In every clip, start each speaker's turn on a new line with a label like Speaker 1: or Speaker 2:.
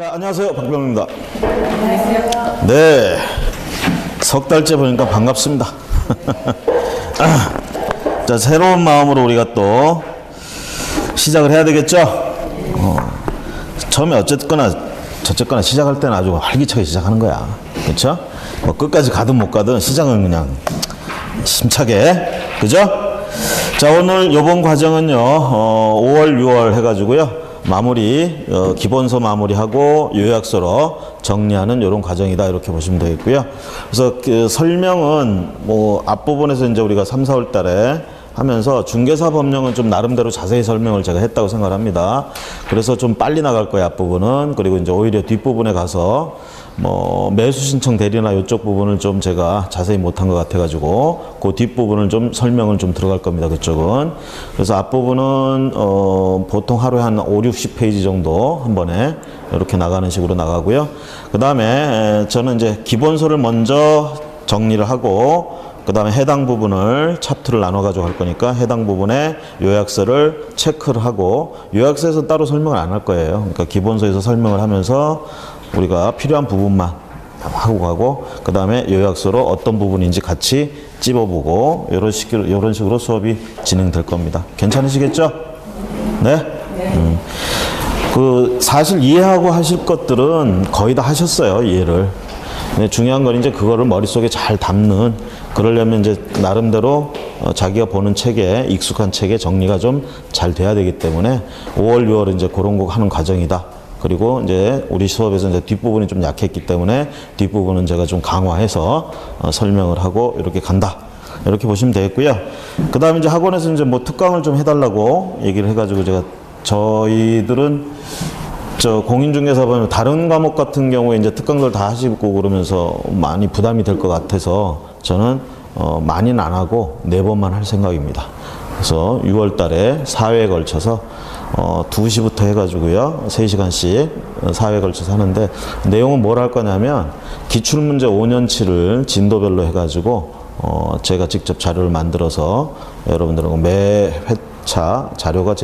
Speaker 1: 자, 안녕하세요. 박병입니다.
Speaker 2: 안녕하세요.
Speaker 1: 네. 석 달째 보니까 반갑습니다. 자, 새로운 마음으로 우리가 또 시작을 해야 되겠죠? 처음에 어쨌거나 저쨌거나 시작할 때는 아주 활기차게 시작하는 거야. 그렇죠? 뭐 끝까지 가든 못 가든 시작은 그냥 심차게. 그죠? 자, 오늘 요번 과정은요, 5월, 6월 해가지고요. 마무리, 기본서 마무리하고 요약서로 정리하는 이런 과정이다. 이렇게 보시면 되겠고요. 그래서 그 설명은 뭐 앞부분에서 이제 우리가 3, 4월 달에 하면서 중개사 법령은 좀 나름대로 자세히 설명을 제가 했다고 생각을 합니다. 그래서 좀 빨리 나갈 거예요, 앞부분은. 그리고 이제 오히려 뒷부분에 가서 뭐 매수 신청 대리나 이쪽 부분을 좀 제가 자세히 못한 것 같아가지고 그 뒷부분을 좀 설명을 좀 들어갈 겁니다, 그쪽은. 그래서 앞부분은 보통 하루에 한 5, 60페이지 정도 한 번에 이렇게 나가는 식으로 나가고요. 그 다음에 저는 이제 기본서를 먼저 정리를 하고 그 다음에 해당 부분을 챕터를 나눠 가지고 할 거니까 해당 부분에 요약서를 체크를 하고, 요약서에서 따로 설명을 안 할 거예요. 그러니까 기본서에서 설명을 하면서 우리가 필요한 부분만 하고 가고, 그 다음에 요약서로 어떤 부분인지 같이 찝어보고, 이런 식으로 수업이 진행될 겁니다. 괜찮으시겠죠? 네? 그 사실 이해하고 하실 것들은 거의 다 하셨어요, 이해를. 네, 중요한 건 이제 그거를 머릿속에 잘 담는, 그러려면 이제 나름대로 자기가 보는 책에, 익숙한 책에 정리가 좀 잘 돼야 되기 때문에 5월, 6월 이제 그런 거 하는 과정이다. 그리고 이제 우리 수업에서 이제 뒷부분이 좀 약했기 때문에 뒷부분은 제가 좀 강화해서 설명을 하고 이렇게 간다. 이렇게 보시면 되겠고요. 그 다음에 이제 학원에서 이제 뭐 특강을 좀 해달라고 얘기를 해가지고 제가 저희들은 공인중개사법은 다른 과목 같은 경우에 이제 특강들 다 하시고 그러면서 많이 부담이 될 것 같아서 저는 많이는 안 하고 4번만 할 생각입니다. 그래서 6월 달에 4회에 걸쳐서 2시부터 해가지고요. 3시간씩 4회에 걸쳐서 하는데, 내용은 뭘 할 거냐면 기출문제 5년치를 진도별로 해가지고 제가 직접 자료를 만들어서 여러분들하고 매 회차 자료가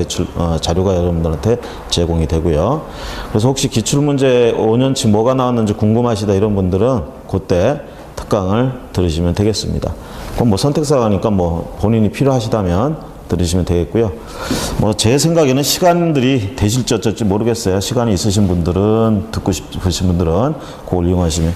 Speaker 1: 여러분들한테 제공이 되고요. 그래서 혹시 기출문제 5년치 뭐가 나왔는지 궁금하시다 이런 분들은 그때 특강을 들으시면 되겠습니다. 그럼 뭐 선택사가니까 뭐 본인이 필요하시다면 들으시면 되겠고요. 뭐 제 생각에는 시간들이 되실지 어쩔지 모르겠어요. 시간이 있으신 분들은, 듣고 싶으신 분들은 그걸 이용하시면.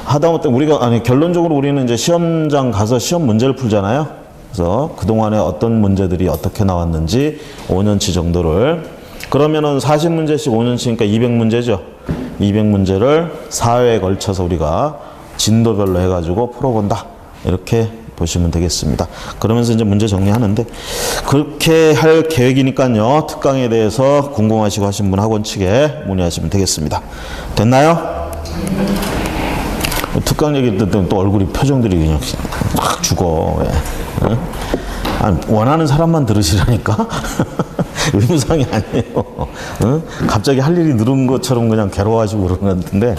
Speaker 1: 하다못해 우리가, 결론적으로 우리는 이제 시험장 가서 시험 문제를 풀잖아요. 그래서 그동안에 어떤 문제들이 어떻게 나왔는지 5년치 정도를, 그러면은 40문제씩 5년치니까 200문제죠. 200문제를 4회에 걸쳐서 우리가 진도별로 해가지고 풀어본다. 이렇게 보시면 되겠습니다. 그러면서 이제 문제 정리하는데, 그렇게 할 계획이니까요. 특강에 대해서 궁금하시고 하신 분 학원 측에 문의하시면 되겠습니다. 됐나요? 특강 얘기 듣던 또 얼굴이 표정들이 그냥 막 죽어. 왜? 아니, 원하는 사람만 들으시라니까? 의무상이 아니에요. 갑자기 할 일이 늘은 것처럼 그냥 괴로워하시고 그러는 것 같은데,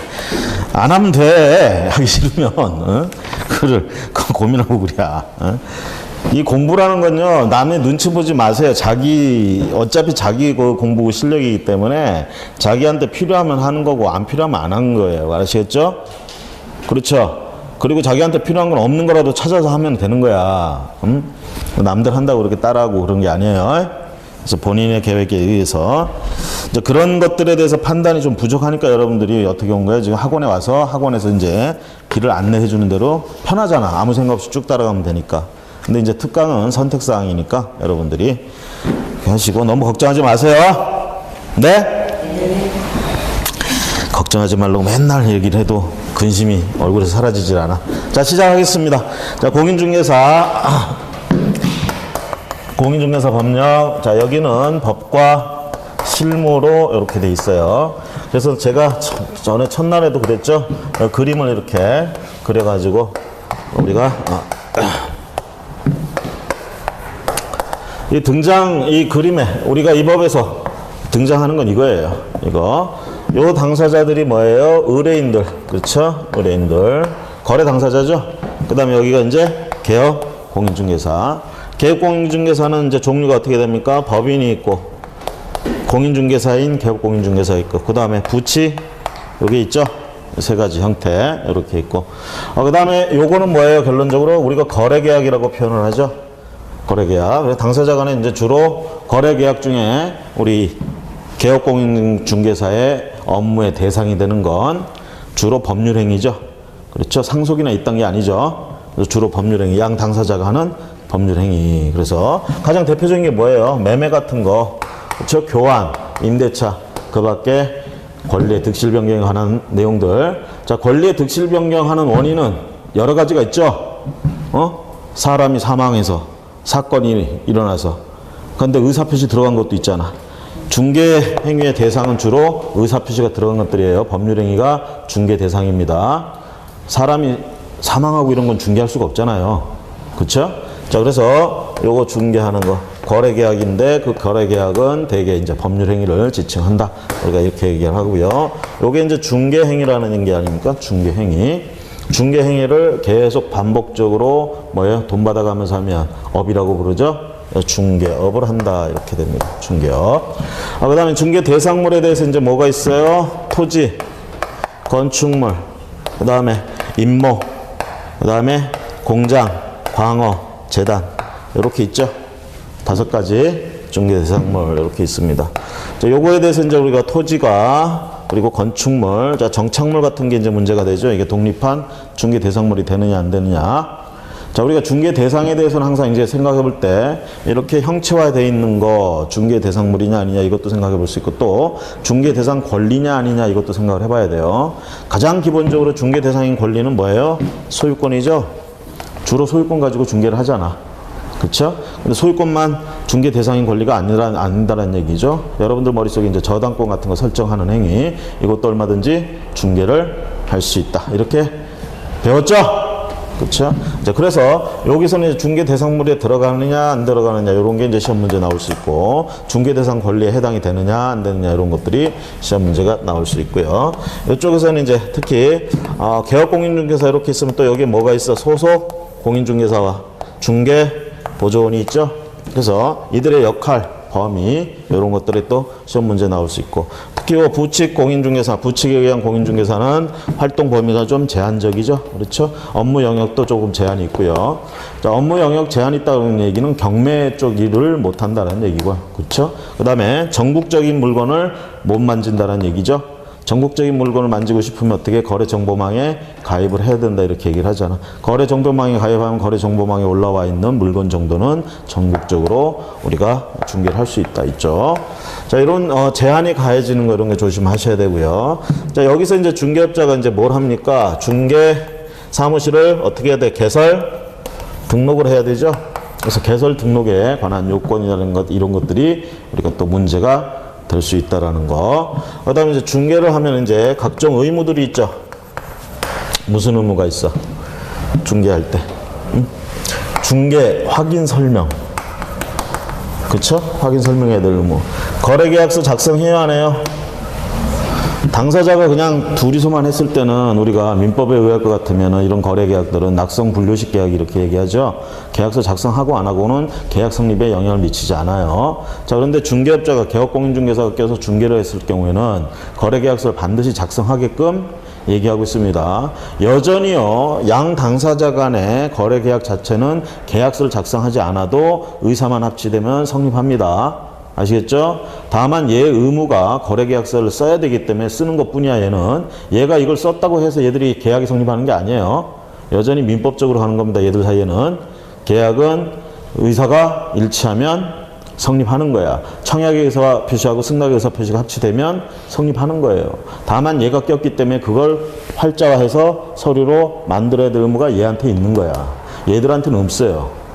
Speaker 1: 안 하면 돼. 하기 싫으면. 그걸 고민하고 그래야. 이 공부라는 건요, 남의 눈치 보지 마세요. 어차피 자기 그 공부 실력이기 때문에 자기한테 필요하면 하는 거고 안 필요하면 안 하는 거예요. 아시겠죠? 그렇죠? 그리고 자기한테 필요한 건 없는 거라도 찾아서 하면 되는 거야. 남들 한다고 그렇게 따라하고 그런 게 아니에요. 그래서 본인의 계획에 의해서 이제 그런 것들에 대해서 판단이 좀 부족하니까 여러분들이 어떻게 온 거예요? 지금 학원에 와서 학원에서 이제 길을 안내해 주는 대로 편하잖아. 아무 생각 없이 쭉 따라가면 되니까. 근데 이제 특강은 선택사항이니까 여러분들이 이렇게 하시고 너무 걱정하지 마세요. 네? 걱정하지 말라고 맨날 얘기를 해도 근심이 얼굴에서 사라지질 않아. 자, 시작하겠습니다. 자, 공인중개사 법령. 자, 여기는 법과 실무로 이렇게 돼 있어요. 그래서 제가 전에 첫날에도 그랬죠. 그림을 이렇게 그려가지고 우리가 이 그림에 우리가 이 법에서 등장하는 건 이거예요. 요 당사자들이 뭐예요? 의뢰인들. 그렇죠? 의뢰인들. 거래 당사자죠? 그 다음에 여기가 이제 개업 공인중개사. 개업공인중개사는 이제 종류가 어떻게 됩니까? 법인이 있고, 공인중개사인 개업공인중개사 있고, 그 다음에 부치, 여기 있죠? 세 가지 형태 이렇게 있고 그 다음에 요거는 뭐예요? 결론적으로 우리가 거래계약이라고 표현을 하죠. 거래계약. 그래서 당사자 간에 이제 주로 거래계약 중에 우리 개업공인중개사의 업무의 대상이 되는 건 주로 법률행위죠. 그렇죠? 상속이나 이딴 게 아니죠. 그래서 주로 법률행위, 양 당사자가 하는 법률행위. 그래서 가장 대표적인 게 뭐예요? 매매 같은 거, 그렇죠? 교환, 임대차, 그 밖에 권리의 득실 변경에 관한 내용들. 자, 권리의 득실 변경하는 원인은 여러 가지가 있죠. 사람이 사망해서 사건이 일어나서. 그런데 의사표시 들어간 것도 있잖아. 중개 행위의 대상은 주로 의사표시가 들어간 것들이에요. 법률행위가 중개 대상입니다. 사람이 사망하고 이런 건 중개할 수가 없잖아요. 그렇죠? 자, 그래서 요거 중개하는 거 거래계약인데 그 거래계약은 대개 이제 법률행위를 지칭한다. 우리가 이렇게 얘기를 하고요. 요게 이제 중개행위라는 게 아닙니까? 중개행위. 중개행위를 계속 반복적으로 뭐예요? 돈 받아가면서 하면 업이라고 부르죠. 중개업을 한다. 이렇게 됩니다. 중개업. 그 다음에 중개 대상물에 대해서 이제 뭐가 있어요? 토지, 건축물, 그 다음에 임모, 그 다음에 공장, 광어, 재단. 이렇게 있죠. 5가지 중개 대상물 이렇게 있습니다. 자, 요거에 대해서 이제 우리가 토지가 그리고 건축물, 자, 정착물 같은 게 이제 문제가 되죠. 이게 독립한 중개 대상물이 되느냐 안 되느냐. 자, 우리가 중개 대상에 대해서는 항상 이제 생각해 볼 때 이렇게 형체화되어 있는 거 중개 대상물이냐 아니냐 이것도 생각해 볼 수 있고 또 중개 대상 권리냐 아니냐 이것도 생각을 해 봐야 돼요. 가장 기본적으로 중개 대상인 권리는 뭐예요? 소유권이죠. 주로 소유권 가지고 중개를 하잖아. 그렇죠? 근데 소유권만 중개 대상인 권리가 아니다라는 얘기죠. 여러분들 머릿속에 이제 저당권 같은 거 설정하는 행위 이것도 얼마든지 중개를 할 수 있다. 이렇게 배웠죠? 그렇죠? 자, 그래서 여기서는 이제 중개 대상물에 들어가느냐 안 들어가느냐 이런 게 이제 시험 문제 나올 수 있고 중개 대상 권리에 해당이 되느냐 안 되느냐 이런 것들이 시험 문제가 나올 수 있고요. 이쪽에서는 이제 특히 개업공인중개사 이렇게 있으면 또 여기에 뭐가 있어? 소속 공인중개사와 중개 보조원이 있죠. 그래서 이들의 역할, 범위 이런 것들이 또 시험 문제 나올 수 있고 특히 부칙 공인중개사, 부칙에 의한 공인중개사는 활동 범위가 좀 제한적이죠. 그렇죠? 업무 영역도 조금 제한이 있고요. 자, 업무 영역 제한이 있다는 얘기는 경매 쪽 일을 못 한다는 얘기고, 그렇죠? 그 다음에 전국적인 물건을 못 만진다는 얘기죠. 전국적인 물건을 만지고 싶으면 어떻게 거래정보망에 가입을 해야 된다 이렇게 얘기를 하잖아. 거래정보망에 가입하면 거래정보망에 올라와 있는 물건 정도는 전국적으로 우리가 중개를 할 수 있다 있죠. 자, 이런 제한이 가해지는 거 이런 게 조심하셔야 되고요. 자, 여기서 이제 중개업자가 이제 뭘 합니까? 중개 사무실을 어떻게 해야 돼? 개설 등록을 해야 되죠. 그래서 개설 등록에 관한 요건이라는 것 이런 것들이 우리가 또 문제가 될 수 있다라는 거. 그 다음에 이제 중개를 하면 이제 각종 의무들이 있죠. 무슨 의무가 있어? 중개할 때. 중개 확인 설명. 그쵸? 확인 설명해야 될 의무. 거래계약서 작성해야 안 해요? 당사자가 그냥 둘이서만 했을 때는 우리가 민법에 의할 것 같으면 이런 거래계약들은 낙성 분류식 계약 이렇게 얘기하죠. 계약서 작성하고 안 하고는 계약 성립에 영향을 미치지 않아요. 자, 그런데 중개업자가 개업공인중개사가 껴서 중개를 했을 경우에는 거래계약서를 반드시 작성하게끔 얘기하고 있습니다. 여전히요, 양 당사자 간의 거래계약 자체는 계약서를 작성하지 않아도 의사만 합치되면 성립합니다. 아시겠죠? 다만 얘 의무가 거래계약서를 써야 되기 때문에 쓰는 것뿐이야. 얘는 얘가 이걸 썼다고 해서 얘들이 계약이 성립하는 게 아니에요. 여전히 민법적으로 하는 겁니다. 얘들 사이에는 계약은 의사가 일치하면 성립하는 거야. 청약의 의사 표시하고 승낙의 의사 표시가 합치되면 성립하는 거예요. 다만 얘가 꼈기 때문에 그걸 활자화해서 서류로 만들어야 될 의무가 얘한테 있는 거야. 얘들한테는 없어요.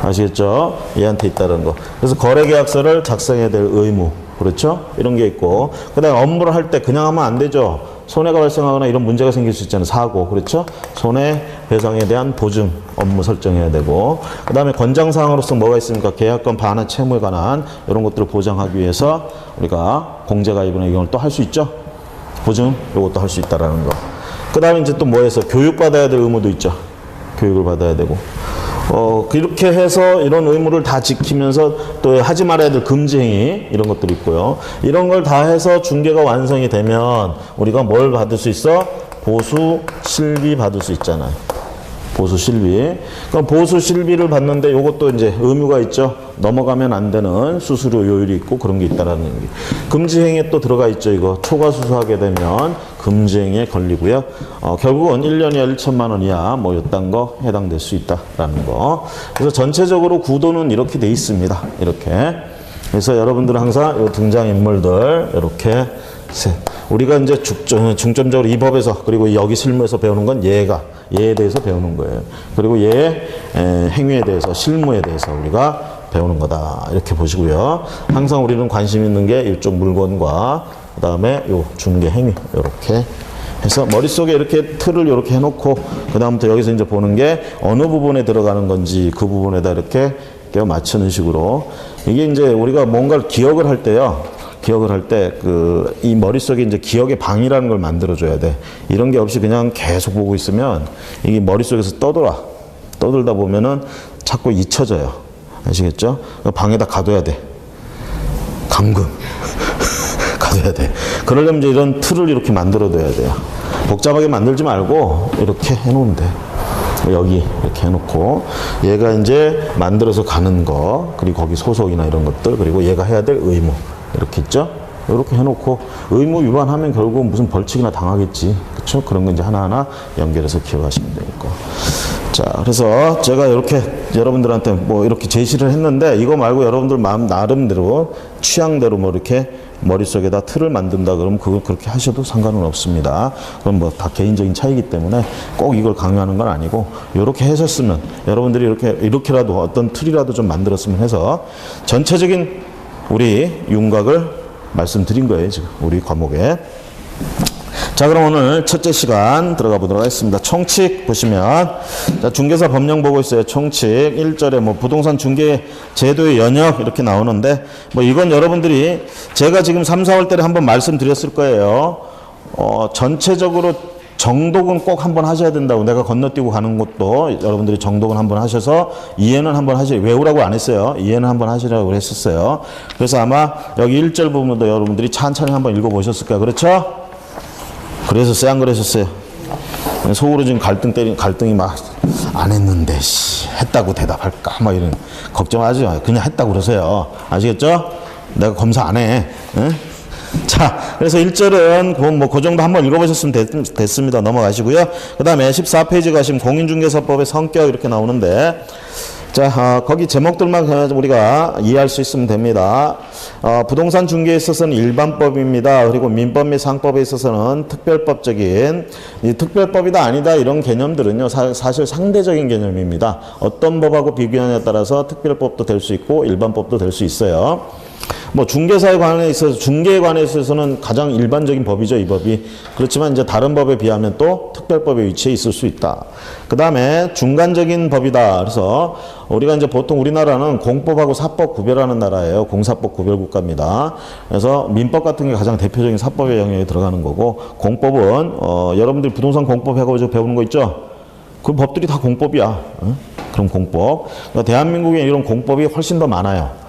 Speaker 1: 아시겠죠? 얘한테 있다는 거. 그래서 거래계약서를 작성해야 될 의무. 그렇죠? 이런 게 있고. 그 다음에 업무를 할 때 그냥 하면 안 되죠. 손해가 발생하거나 이런 문제가 생길 수 있잖아요. 사고. 그렇죠? 손해배상에 대한 보증 업무 설정해야 되고. 그 다음에 권장사항으로서 뭐가 있습니까? 계약권 반환 채무에 관한 이런 것들을 보장하기 위해서 우리가 공제가입이나 이걸 또 할 수 있죠? 보증 이것도 할 수 있다라는 거. 그 다음에 이제 또 뭐해서 교육받아야 될 의무도 있죠. 교육을 받아야 되고. 이렇게 해서 이런 의무를 다 지키면서 또 하지 말아야 될 금지 행위 이런 것들이 있고요. 이런 걸 다 해서 중개가 완성이 되면 우리가 뭘 받을 수 있어? 보수 실비 받을 수 있잖아요. 보수 실비. 그럼 보수 실비를 받는데 이것도 이제 의무가 있죠. 넘어가면 안 되는 수수료 요율이 있고 그런 게 있다라는 얘기. 금지행위에 또 들어가 있죠. 이거 초과수수하게 되면 금지행위에 걸리고요. 결국은 1년이야 1천만 원 이하 뭐 이딴 거 해당될 수 있다라는 거. 그래서 전체적으로 구도는 이렇게 돼 있습니다. 이렇게. 그래서 여러분들은 항상 이 등장인물들 이렇게 우리가 이제 중점적으로 이 법에서 그리고 여기 실무에서 배우는 건 얘에 대해서 배우는 거예요. 그리고 얘의 행위에 대해서 실무에 대해서 우리가 배우는 거다 이렇게 보시고요. 항상 우리는 관심 있는 게 이쪽 물건과 그 다음에 요 중개 행위 이렇게 해서 머릿속에 이렇게 틀을 이렇게 해놓고 그 다음부터 여기서 이제 보는 게 어느 부분에 들어가는 건지 그 부분에다 이렇게 끼워 맞추는 식으로 이게 이제 우리가 뭔가를 기억을 할 때요. 기억을 할 때 이 머릿속에 이제 기억의 방이라는 걸 만들어줘야 돼. 이런 게 없이 그냥 계속 보고 있으면 이게 머릿속에서 떠들다 보면은 자꾸 잊혀져요. 아시겠죠? 방에다 가둬야 돼. 감금. 가둬야 돼. 그러려면 이제 이런 틀을 이렇게 만들어둬야 돼요. 복잡하게 만들지 말고 이렇게 해놓으면 돼. 여기 이렇게 해놓고 얘가 이제 만들어서 가는 거 그리고 거기 소속이나 이런 것들 그리고 얘가 해야 될 의무 이렇게 있죠? 이렇게 해놓고 의무 위반하면 결국 무슨 벌칙이나 당하겠지. 그쵸? 그런 거 이제 하나하나 연결해서 기억하시면 되겠고. 자, 그래서 제가 이렇게 여러분들한테 뭐 이렇게 제시를 했는데 이거 말고 여러분들 마음 나름대로 취향대로 뭐 이렇게 머릿속에다 틀을 만든다 그러면 그걸 그렇게 하셔도 상관은 없습니다. 그럼 뭐 다 개인적인 차이기 때문에 꼭 이걸 강요하는 건 아니고 이렇게 하셨으면 여러분들이 이렇게라도 어떤 틀이라도 좀 만들었으면 해서 전체적인 우리 윤곽을 말씀드린 거예요, 지금 우리 과목에. 자, 그럼 오늘 첫째 시간 들어가 보도록 하겠습니다. 총칙 보시면 자, 중개사 법령 보고 있어요. 총칙 1절에 뭐 부동산 중개 제도의 연역 이렇게 나오는데 뭐 이건 여러분들이 제가 지금 3, 4월 달에 한번 말씀드렸을 거예요. 전체적으로 정독은 꼭 한번 하셔야 된다고. 내가 건너뛰고 가는 것도 여러분들이 정독은 한번 하셔서 이해는 한번 외우라고 안 했어요. 이해는 한번 하시라고 했었어요. 그래서 아마 여기 1절 부분도 여러분들이 찬찬히 한번 읽어보셨을 거예요. 그렇죠? 그래서 쎄한 걸 하셨어요. 속으로 지금 갈등이 막 안 했는데 했다고 대답할까 막 이런 걱정하지 마요. 그냥 했다고 그러세요. 아시겠죠? 내가 검사 안 해. 응? 자, 그래서 1절은 그 정도 한번 읽어보셨으면 됐습니다. 넘어가시고요. 그 다음에 14페이지 가시면 공인중개사법의 성격 이렇게 나오는데 자, 거기 제목들만 우리가 이해할 수 있으면 됩니다. 부동산 중개에 있어서는 일반법입니다. 그리고 민법 및 상법에 있어서는 특별법적인, 특별법이다 아니다 이런 개념들은요, 사실 상대적인 개념입니다. 어떤 법하고 비교하냐에 따라서 특별법도 될 수 있고 일반법도 될 수 있어요. 뭐 중개사에 관해 있어서 중개에 관해 있어서는 가장 일반적인 법이죠, 이 법이. 그렇지만 이제 다른 법에 비하면 또 특별법의 위치에 있을 수 있다. 그 다음에 중간적인 법이다. 그래서 우리가 이제 보통 우리나라는 공법하고 사법 구별하는 나라예요. 공사법 구별 국가입니다. 그래서 민법 같은 게 가장 대표적인 사법의 영역에 들어가는 거고, 공법은 여러분들이 부동산 공법 해가지고 배우는 거 있죠? 그 법들이 다 공법이야. 그럼 공법. 그러니까 대한민국에 이런 공법이 훨씬 더 많아요.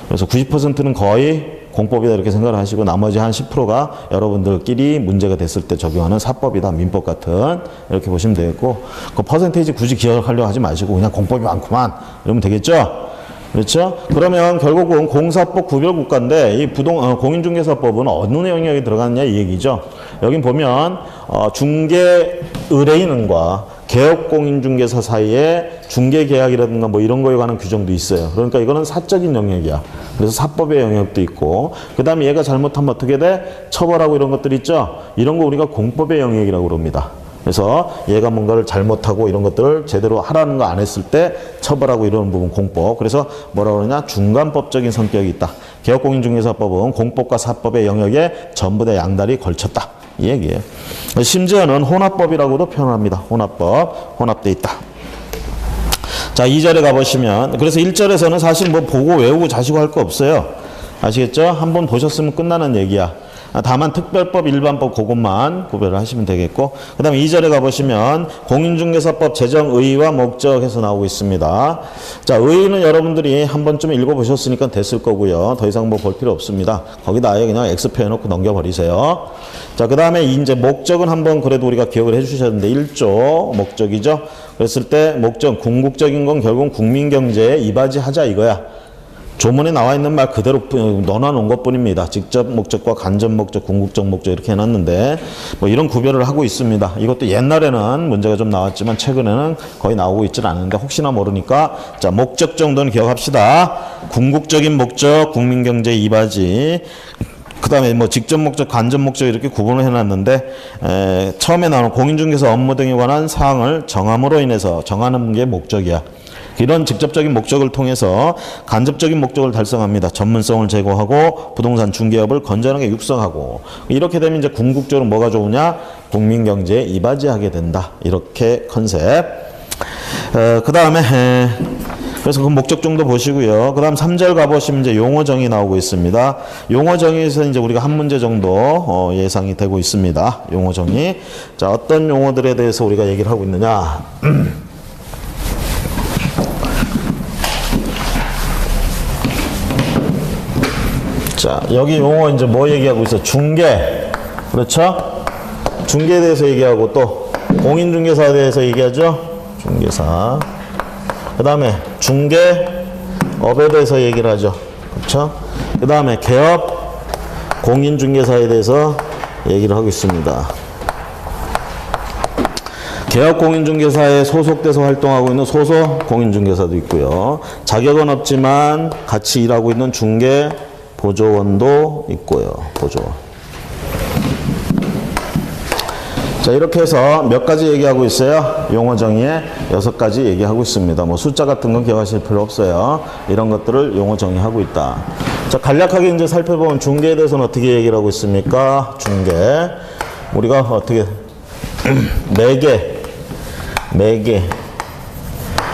Speaker 1: 그래서 90%는 거의 공법이다 이렇게 생각을 하시고 나머지 한 10%가 여러분들끼리 문제가 됐을 때 적용하는 사법이다, 민법 같은 이렇게 보시면 되겠고 그 퍼센테이지 굳이 기억하려고 하지 마시고 그냥 공법이 많구만 이러면 되겠죠? 그렇죠? 그러면 결국은 공사법 구별국가인데 이 공인중개사법은 어느 영역에 들어가느냐 이 얘기죠. 여기 보면 중개 의뢰인과 개업공인중개사 사이에 중개계약이라든가 뭐 이런 거에 관한 규정도 있어요. 그러니까 이거는 사적인 영역이야. 그래서 사법의 영역도 있고 그 다음에 얘가 잘못하면 어떻게 돼? 처벌하고 이런 것들 있죠? 이런 거 우리가 공법의 영역이라고 그럽니다. 그래서 얘가 뭔가를 잘못하고 이런 것들을 제대로 하라는 거 안 했을 때 처벌하고 이러는 부분 공법. 그래서 뭐라고 그러냐? 중간법적인 성격이 있다. 개업공인중개사법은 공법과 사법의 영역에 전부 다 양다리 걸쳤다. 이 얘기예요. 심지어는 혼합법이라고도 표현합니다. 혼합법. 혼합돼 있다. 자, 2절에 가보시면 그래서 1절에서는 사실 뭐 보고 외우고 자시고 할 거 없어요. 아시겠죠? 한번 보셨으면 끝나는 얘기야. 다만 특별법, 일반법 그것만 구별을 하시면 되겠고, 그 다음에 2절에 가보시면 공인중개사법 제정 의의와 목적에서 나오고 있습니다. 자, 의의는 여러분들이 한 번쯤 읽어보셨으니까 됐을 거고요. 더 이상 뭐 볼 필요 없습니다. 거기다 아예 그냥 X 해놓고 넘겨버리세요. 자, 그 다음에 이제 목적은 한번 그래도 우리가 기억을 해주셨는데 1조 목적이죠. 그랬을 때 목적, 궁극적인 건 결국 국민경제에 이바지하자 이거야. 조문에 나와 있는 말 그대로 넣어놓은 것뿐입니다. 직접 목적과 간접 목적, 궁극적 목적 이렇게 해놨는데 뭐 이런 구별을 하고 있습니다. 이것도 옛날에는 문제가 좀 나왔지만 최근에는 거의 나오고 있지는 않은데 혹시나 모르니까 자, 목적 정도는 기억합시다. 궁극적인 목적, 국민경제 이바지. 그 다음에 뭐 직접 목적, 간접 목적 이렇게 구분을 해놨는데 처음에 나오는 공인중개사 업무 등에 관한 사항을 정함으로 인해서 정하는 게 목적이야. 이런 직접적인 목적을 통해서 간접적인 목적을 달성합니다. 전문성을 제고하고 부동산 중개업을 건전하게 육성하고 이렇게 되면 이제 궁극적으로 뭐가 좋으냐? 국민경제에 이바지하게 된다. 이렇게 컨셉. 그 다음에 그래서 그 목적 정도 보시고요. 그 다음 3절 가보시면 이제 용어 정의 나오고 있습니다. 용어 정의에서 이제 우리가 한 문제 정도 예상이 되고 있습니다. 용어 정의. 자, 어떤 용어들에 대해서 우리가 얘기를 하고 있느냐? 자, 여기 용어 이제 뭐 얘기하고 있어? 중개. 그렇죠? 중개에 대해서 얘기하고 또 공인중개사에 대해서 얘기하죠? 중개사. 그 다음에 중개업에 대해서 얘기를 하죠. 그렇죠? 그 다음에 개업, 공인중개사에 대해서 얘기를 하고 있습니다. 개업 공인중개사에 소속돼서 활동하고 있는 소속 공인중개사도 있고요. 자격은 없지만 같이 일하고 있는 중개 보조원도 있고요. 보조원. 자, 이렇게 해서 몇 가지 얘기하고 있어요. 용어 정의에 6가지 얘기하고 있습니다. 뭐 숫자 같은 건 기억하실 필요 없어요. 이런 것들을 용어 정의하고 있다. 자, 간략하게 이제 살펴보면 중개에 대해서는 어떻게 얘기를 하고 있습니까? 중개. 우리가 어떻게 매개,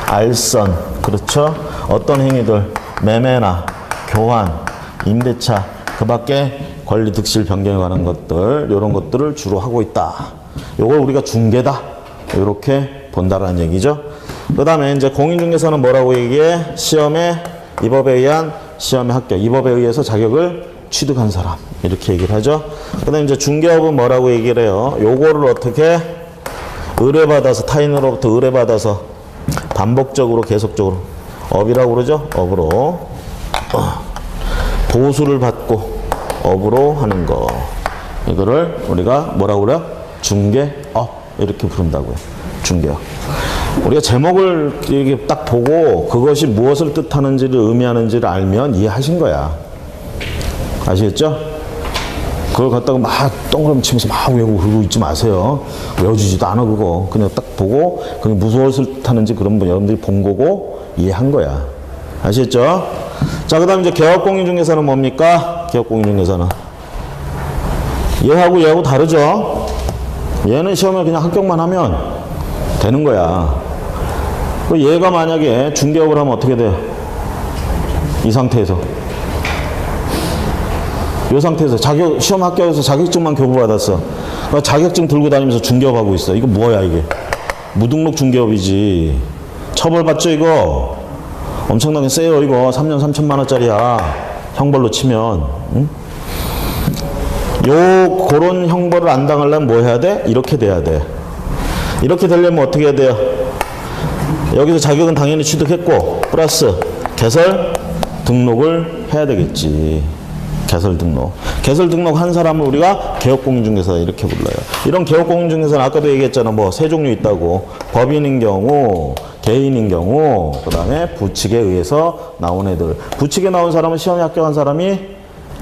Speaker 1: 알선, 그렇죠? 어떤 행위들, 매매나 교환, 임대차, 그 밖에 권리 득실 변경에 관한 것들, 이런 것들을 주로 하고 있다. 요걸 우리가 중개다. 이렇게 본다라는 얘기죠. 그 다음에 이제 공인중개사는 뭐라고 얘기해? 시험에, 이 법에 의한 시험에 합격, 이 법에 의해서 자격을 취득한 사람. 이렇게 얘기를 하죠. 그 다음에 이제 중개업은 뭐라고 얘기를 해요? 요거를 어떻게 의뢰받아서, 타인으로부터 의뢰받아서 반복적으로, 계속적으로, 업이라고 그러죠? 업으로. 보수를 받고 업으로 하는 거. 이거를 우리가 뭐라고 그래요? 중개업. 이렇게 부른다고요. 중개업. 우리가 제목을 이렇게 딱 보고 그것이 무엇을 뜻하는지를 의미하는지를 알면 이해하신 거야. 아시겠죠? 그걸 갖다가 막 동그라미 치면서 막 외우고 그러고 있지 마세요. 외워주지도 않아 그거. 그냥 딱 보고 그게 무엇을 뜻하는지 그런 분 여러분들이 본 거고 이해한 거야. 아시겠죠? 자, 그 다음에 이제 개업공인중개사는 뭡니까? 개업공인중개사는 얘하고 다르죠? 얘는 시험에 그냥 합격만 하면 되는 거야. 얘가 만약에 중개업을 하면 어떻게 돼요? 이 상태에서. 이 상태에서 시험 합격해서 자격증만 교부받았어. 자격증 들고 다니면서 중개업하고 있어. 이거 뭐야 이게? 무등록 중개업이지. 처벌받죠 이거? 엄청나게 세요 이거. 3년 3천만 원짜리야. 형벌로 치면. 응? 그런 형벌을 안 당하려면 뭐 해야 돼? 이렇게 돼야 돼. 이렇게 되려면 어떻게 해야 돼요? 여기서 자격은 당연히 취득했고 플러스 개설 등록을 해야 되겠지. 개설 등록. 개설 등록한 사람을 우리가 개업공인중개사 이렇게 불러요. 이런 개업공인중개사는 아까도 얘기했잖아. 뭐 세 종류 있다고. 법인인 경우, 개인인 경우, 그 다음에 부칙에 의해서 나온 애들. 부칙에 나온 사람은 시험에 합격한 사람이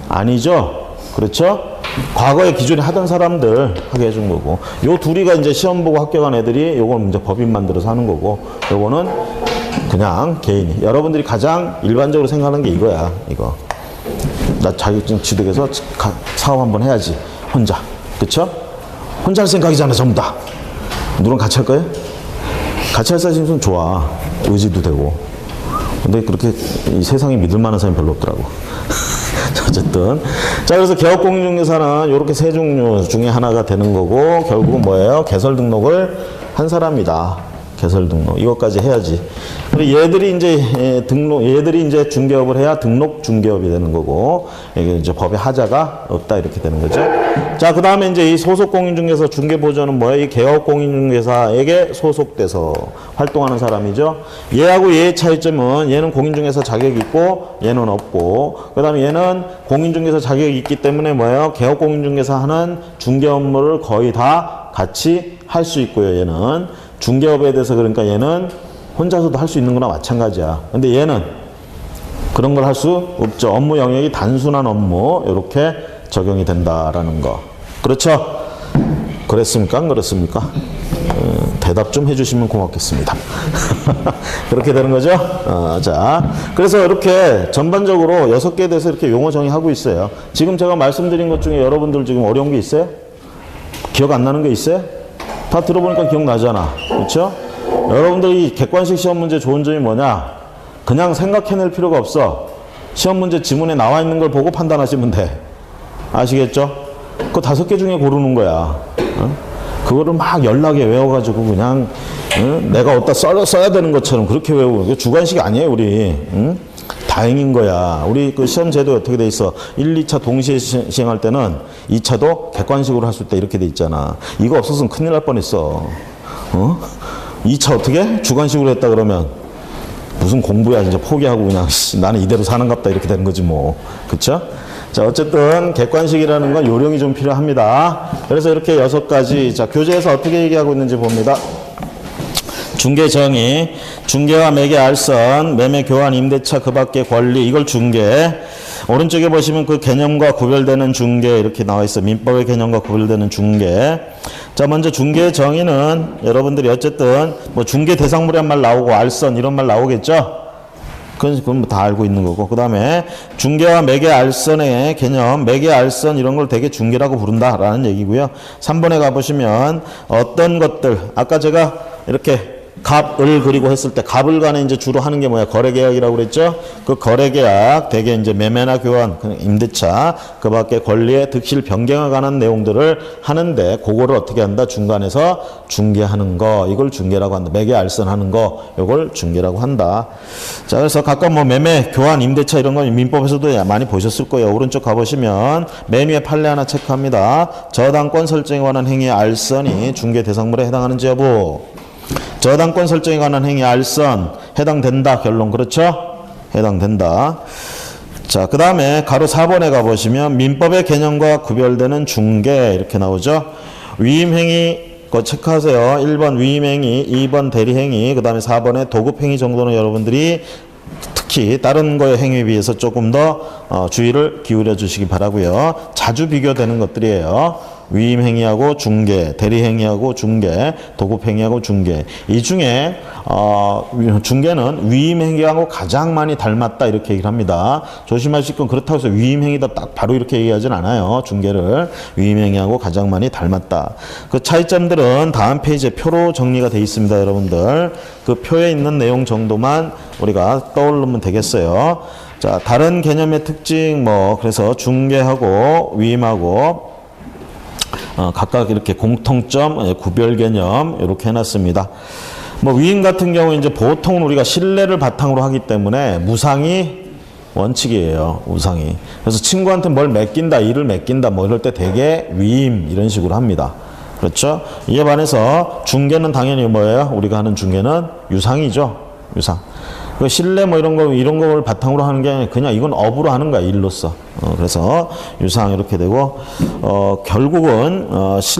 Speaker 1: 아니죠. 그렇죠? 과거에 기존에 하던 사람들 하게 해준 거고. 요 둘이가 이제 시험 보고 합격한 애들이 요건 이제 법인 만들어서 하는 거고. 요거는 그냥 개인이. 여러분들이 가장 일반적으로 생각하는 게 이거야. 이거. 나 자격증 취득해서 사업 한번 해야지. 혼자. 그쵸? 혼자 할 생각이잖아, 전부 다. 누구랑 같이 할 거예요? 같이 할 사람이 있으면 좋아. 의지도 되고. 근데 그렇게 이 세상에 믿을 만한 사람이 별로 없더라고. 어쨌든. 자, 그래서 개업공인중개사는 이렇게 세 종류 중에 하나가 되는 거고, 결국은 뭐예요? 개설 등록을 한 사람이다. 개설 등록. 이것까지 해야지. 그리고 얘들이 이제 중개업을 해야 등록 중개업이 되는 거고, 이게 이제 법에 하자가 없다. 이렇게 되는 거죠. 자, 그 다음에 이제 이 소속공인중개사 중개보조는 뭐예요? 이 개업공인중개사에게 소속돼서 활동하는 사람이죠. 얘하고 얘의 차이점은 얘는 공인중개사 자격이 있고 얘는 없고, 그 다음에 얘는 공인중개사 자격이 있기 때문에 뭐예요? 개업공인중개사 하는 중개 업무를 거의 다 같이 할 수 있고요. 얘는. 중개업에 대해서 그러니까 얘는 혼자서도 할 수 있는 거나 마찬가지야. 근데 얘는 그런 걸 할 수 없죠. 업무 영역이 단순한 업무 이렇게 적용이 된다라는 거. 그렇죠? 그랬습니까? 안 그렇습니까? 대답 좀 해주시면 고맙겠습니다. 그렇게 되는 거죠? 자, 그래서 이렇게 전반적으로 6개에 대해서 이렇게 용어 정의하고 있어요. 지금 제가 말씀드린 것 중에 여러분들 지금 어려운 게 있어요? 기억 안 나는 게 있어요? 다 들어보니까 기억나잖아. 그렇죠? 여러분들이 객관식 시험 문제 좋은 점이 뭐냐? 그냥 생각해낼 필요가 없어. 시험 문제 지문에 나와 있는 걸 보고 판단하시면 돼. 아시겠죠? 그 5개 중에 고르는 거야. 그거를 막 연락에 외워가지고 그냥 내가 어디다 써야 되는 것처럼 그렇게 외우고. 이거 주관식 아니에요, 우리. 다행인 거야. 우리 그 시험 제도 어떻게 돼 있어? 1, 2차 동시에 시행할 때는 2차도 객관식으로 할 수 있다 이렇게 돼 있잖아. 이거 없었으면 큰일 날 뻔했어. 2차 어떻게? 주관식으로 했다 그러면 무슨 공부야. 이제 포기하고 그냥 나는 이대로 사는갑다 이렇게 되는 거지 뭐. 그쵸? 자, 어쨌든 객관식이라는 건 요령이 좀 필요합니다. 그래서 이렇게 6가지. 자, 교재에서 어떻게 얘기하고 있는지 봅니다. 중개 정의, 중개와 매개 알선, 매매 교환 임대차 그 밖의 권리, 이걸 중개. 오른쪽에 보시면 그 개념과 구별되는 중개 이렇게 나와 있어. 민법의 개념과 구별되는 중개. 자, 먼저 중개 정의는 여러분들이 어쨌든 뭐 중개 대상물이란 말 나오고 알선 이런 말 나오겠죠? 그건 다 알고 있는 거고. 그 다음에 중개와 매개 알선의 개념, 매개 알선 이런 걸 되게 중개라고 부른다라는 얘기고요. 3번에 가보시면 어떤 것들, 아까 제가 이렇게 갑을 그리고 했을 때 갑을 간에 이제 주로 하는 게 뭐야? 거래계약이라고 그랬죠? 그 거래계약, 대개 이제 매매나 교환, 임대차, 그 밖에 권리의 득실 변경에 관한 내용들을 하는데, 그거를 어떻게 한다? 중간에서 중개하는 거, 이걸 중개라고 한다. 매개 알선하는 거, 이걸 중개라고 한다. 자, 그래서 각각 뭐 매매, 교환, 임대차 이런 건 민법에서도 많이 보셨을 거예요. 오른쪽 가보시면 맨 위에 판례 하나 체크합니다. 저당권 설정에 관한 행위의 알선이 중개 대상물에 해당하는지 여부. 저당권 설정에 관한 행위 알선 해당된다. 결론 그렇죠? 해당된다. 자, 그 다음에 가로 4번에 가보시면 민법의 개념과 구별되는 중개 이렇게 나오죠. 위임행위 그거 체크하세요. 1번 위임행위, 2번 대리행위, 그 다음에 4번에 도급행위 정도는 여러분들이 특히 다른 거의 행위에 비해서 조금 더 주의를 기울여 주시기 바라고요. 자주 비교되는 것들이에요. 위임행위하고 중개, 대리행위하고 중개, 도급행위하고 중개. 이 중에 중개는 위임행위하고 가장 많이 닮았다 이렇게 얘기를 합니다. 조심하실 건 그렇다고 해서 위임행위다 딱 바로 이렇게 얘기하진 않아요. 중개를 위임행위하고 가장 많이 닮았다. 그 차이점들은 다음 페이지에 표로 정리가 되어 있습니다. 여러분들 그 표에 있는 내용 정도만 우리가 떠올리면 되겠어요. 자, 다른 개념의 특징 그래서 중개하고 위임하고 각각 이렇게 공통점, 구별 개념 이렇게 해놨습니다. 위임 같은 경우 이제 보통 우리가 신뢰를 바탕으로 하기 때문에 무상이 원칙이에요. 무상이. 그래서 친구한테 뭘 맡긴다, 일을 맡긴다, 이럴 때 대개 위임 이런 식으로 합니다. 그렇죠? 이에 반해서 중개는 당연히 뭐예요? 우리가 하는 중개는 유상이죠. 유상. 그 신뢰 이런 걸 바탕으로 하는 게 아니라 그냥 이건 업으로 하는 거야, 일로서. 그래서 유상 이렇게 되고, 결국은,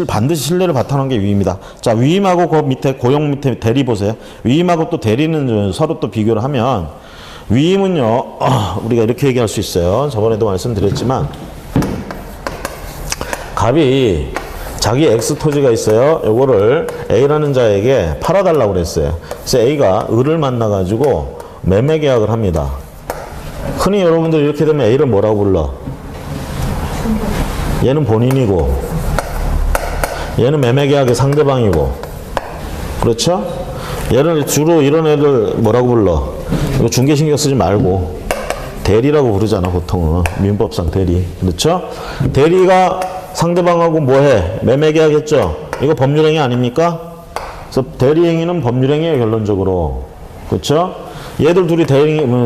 Speaker 1: 반드시 신뢰를 바탕으로 하는 게 위임이다. 자, 위임하고 그 밑에, 고용 밑에 대리 보세요. 위임하고 또 대리는 서로 또 비교를 하면, 위임은요, 우리가 이렇게 얘기할 수 있어요. 저번에도 말씀드렸지만, 갑이 자기 X 토지가 있어요. 요거를 A라는 자에게 팔아달라고 그랬어요. 그래서 A가 을을 만나가지고 매매 계약을 합니다. 흔히 여러분들 이렇게 되면 A를 뭐라고 불러? 얘는 본인이고 얘는 매매 계약의 상대방이고 그렇죠? 얘를 주로 이런 애들 뭐라고 불러? 이거 중개 신경 쓰지 말고 대리라고 부르잖아, 보통은. 민법상 대리. 그렇죠? 대리가 상대방하고 뭐 해? 매매계약했죠? 이거 법률행위 아닙니까? 그래서 대리행위는 법률행위예요, 결론적으로. 그렇죠? 얘들 둘이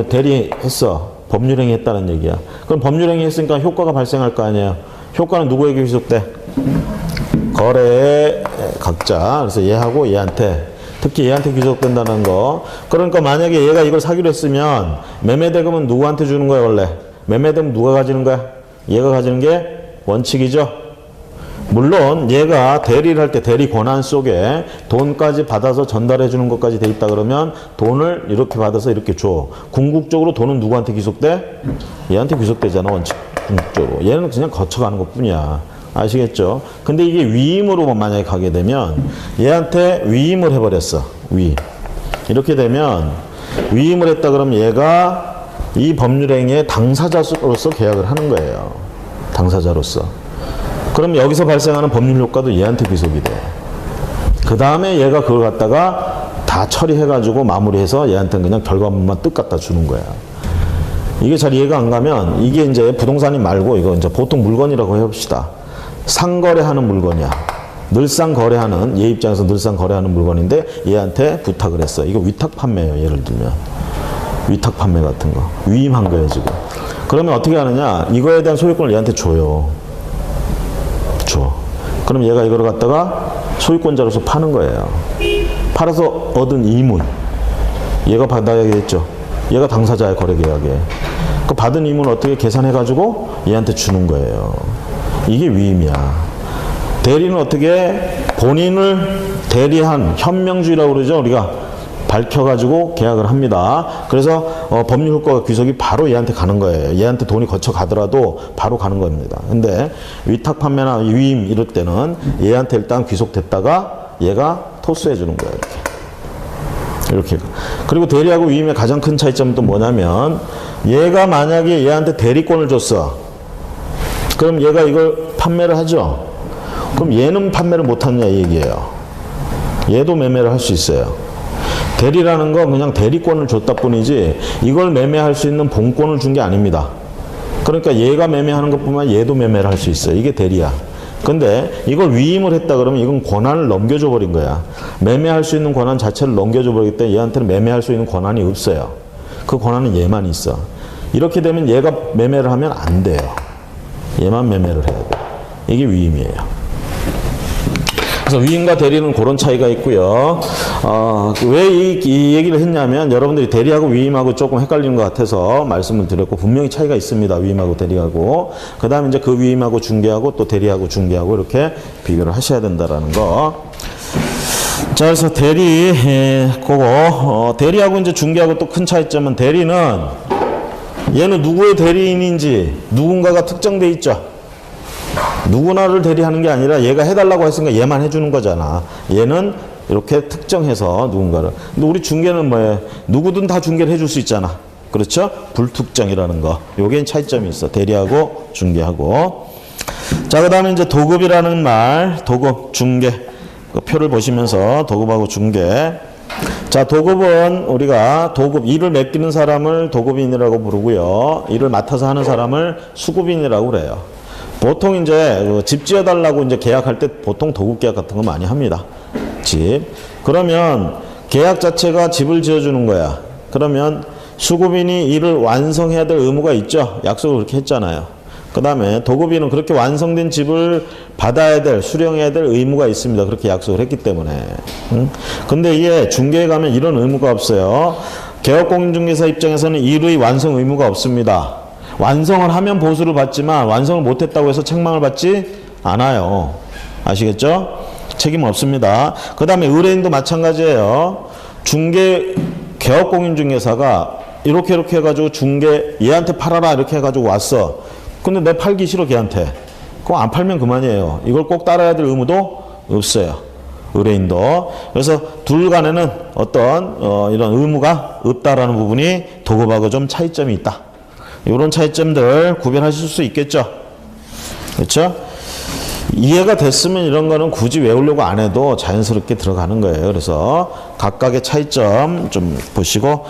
Speaker 1: 대리했어. 법률행위 했다는 얘기야. 그럼 법률행위 했으니까 효과가 발생할 거 아니에요. 효과는 누구에게 귀속돼? 거래의 각자. 그래서 얘하고 얘한테. 특히 얘한테 귀속된다는 거. 그러니까 만약에 얘가 이걸 사기로 했으면 매매대금은 누구한테 주는 거야, 원래? 매매대금 누가 가지는 거야? 얘가 가지는 게 원칙이죠. 물론 얘가 대리를 할 때 대리 권한 속에 돈까지 받아서 전달해 주는 것까지 돼 있다 그러면 돈을 이렇게 받아서 이렇게 줘. 궁극적으로 돈은 누구한테 귀속돼? 얘한테 귀속되잖아, 원칙. 궁극적으로. 얘는 그냥 거쳐가는 것 뿐이야. 아시겠죠? 근데 이게 위임으로 만약에 가게 되면 얘한테 위임을 해버렸어. 위임. 이렇게 되면 위임을 했다 그러면 얘가 이 법률행위의 당사자로서 계약을 하는 거예요. 당사자로서. 그럼 여기서 발생하는 법률 효과도 얘한테 귀속이 돼. 그 다음에 얘가 그걸 갖다가 다 처리해가지고 마무리해서 얘한테는 그냥 결과물만 뜩 갖다 주는 거야. 이게 잘 이해가 안 가면 이게 이제 부동산이 말고 이거 이제 보통 물건이라고 해봅시다. 상거래하는 물건이야. 늘상 거래하는, 얘 입장에서 늘상 거래하는 물건인데 얘한테 부탁을 했어. 이거 위탁 판매예요, 예를 들면. 위탁 판매 같은 거. 위임한 거예요, 지금. 그러면 어떻게 하느냐? 이거에 대한 소유권을 얘한테 줘요. 줘. 그럼 얘가 이거를 갖다가 소유권자로서 파는 거예요. 팔아서 얻은 이문. 얘가 받아야겠죠. 얘가 당사자의 거래계약에. 그 받은 이문을 어떻게 계산해가지고 얘한테 주는 거예요. 이게 위임이야. 대리는 어떻게 본인을 대리한 현명주의라고 그러죠. 우리가 밝혀가지고 계약을 합니다. 그래서 법률 효과가 귀속이 바로 얘한테 가는 거예요. 얘한테 돈이 거쳐 가더라도 바로 가는 겁니다. 근데 위탁 판매나 위임 이럴 때는 얘한테 일단 귀속됐다가 얘가 토스해 주는 거예요. 이렇게. 그리고 대리하고 위임의 가장 큰 차이점은 또 뭐냐면 얘가 만약에 얘한테 대리권을 줬어. 그럼 얘가 이걸 판매를 하죠. 그럼 얘는 판매를 못하느냐 이 얘기예요. 얘도 매매를 할 수 있어요. 대리라는 건 그냥 대리권을 줬다 뿐이지 이걸 매매할 수 있는 본권을 준 게 아닙니다. 그러니까 얘가 매매하는 것뿐만 아니라 얘도 매매를 할 수 있어요. 이게 대리야. 근데 이걸 위임을 했다 그러면 이건 권한을 넘겨줘 버린 거야. 매매할 수 있는 권한 자체를 넘겨줘 버리기 때문에 얘한테는 매매할 수 있는 권한이 없어요. 그 권한은 얘만 있어. 이렇게 되면 얘가 매매를 하면 안 돼요. 얘만 매매를 해야 돼. 이게 위임이에요. 그래서 위임과 대리는 그런 차이가 있고요. 왜 이 얘기를 했냐면 여러분들이 대리하고 위임하고 조금 헷갈리는 것 같아서 말씀을 드렸고 분명히 차이가 있습니다. 위임하고 대리하고. 그 다음에 이제 그 위임하고 중개하고 또 대리하고 중개하고 이렇게 비교를 하셔야 된다라는 거. 자, 그래서 대리, 그거, 대리하고 이제 중개하고 또 큰 차이점은 대리는 얘는 누구의 대리인인지 누군가가 특정돼 있죠. 누구나를 대리하는 게 아니라 얘가 해달라고 했으니까 얘만 해주는 거잖아. 얘는 이렇게 특정해서 누군가를. 근데 우리 중개는 뭐예요? 누구든 다 중개를 해줄 수 있잖아. 그렇죠? 불특정이라는 거. 요게 차이점이 있어. 대리하고 중개하고. 자, 그 다음에 이제 도급이라는 말. 도급, 중개. 그 표를 보시면서 도급하고 중개. 자, 도급은 우리가 도급, 일을 맡기는 사람을 도급인이라고 부르고요. 일을 맡아서 하는 사람을 수급인이라고 그래요. 보통 이제 집 지어달라고 이제 계약할 때 보통 도급 계약 같은 거 많이 합니다. 집. 그러면 계약 자체가 집을 지어주는 거야. 그러면 수급인이 일을 완성해야 될 의무가 있죠. 약속을 그렇게 했잖아요. 그 다음에 도급인은 그렇게 완성된 집을 받아야 될, 수령해야 될 의무가 있습니다. 그렇게 약속을 했기 때문에. 근데 이게 중개에 가면 이런 의무가 없어요. 개업공인중개사 입장에서는 일의 완성 의무가 없습니다. 완성을 하면 보수를 받지만 완성을 못했다고 해서 책망을 받지 않아요. 아시겠죠? 책임 없습니다. 그 다음에 의뢰인도 마찬가지예요. 중개, 개업공인중개사가 이렇게 해가지고 중개, 얘한테 팔아라 이렇게 해가지고 왔어. 근데 내 팔기 싫어 걔한테. 그럼 안 팔면 그만이에요. 이걸 꼭 따라야 될 의무도 없어요. 의뢰인도. 그래서 둘 간에는 어떤 이런 의무가 없다라는 부분이 도급하고 좀 차이점이 있다. 이런 차이점들 구별하실 수 있겠죠. 그렇죠? 이해가 됐으면 이런 거는 굳이 외우려고 안 해도 자연스럽게 들어가는 거예요. 그래서 각각의 차이점 좀 보시고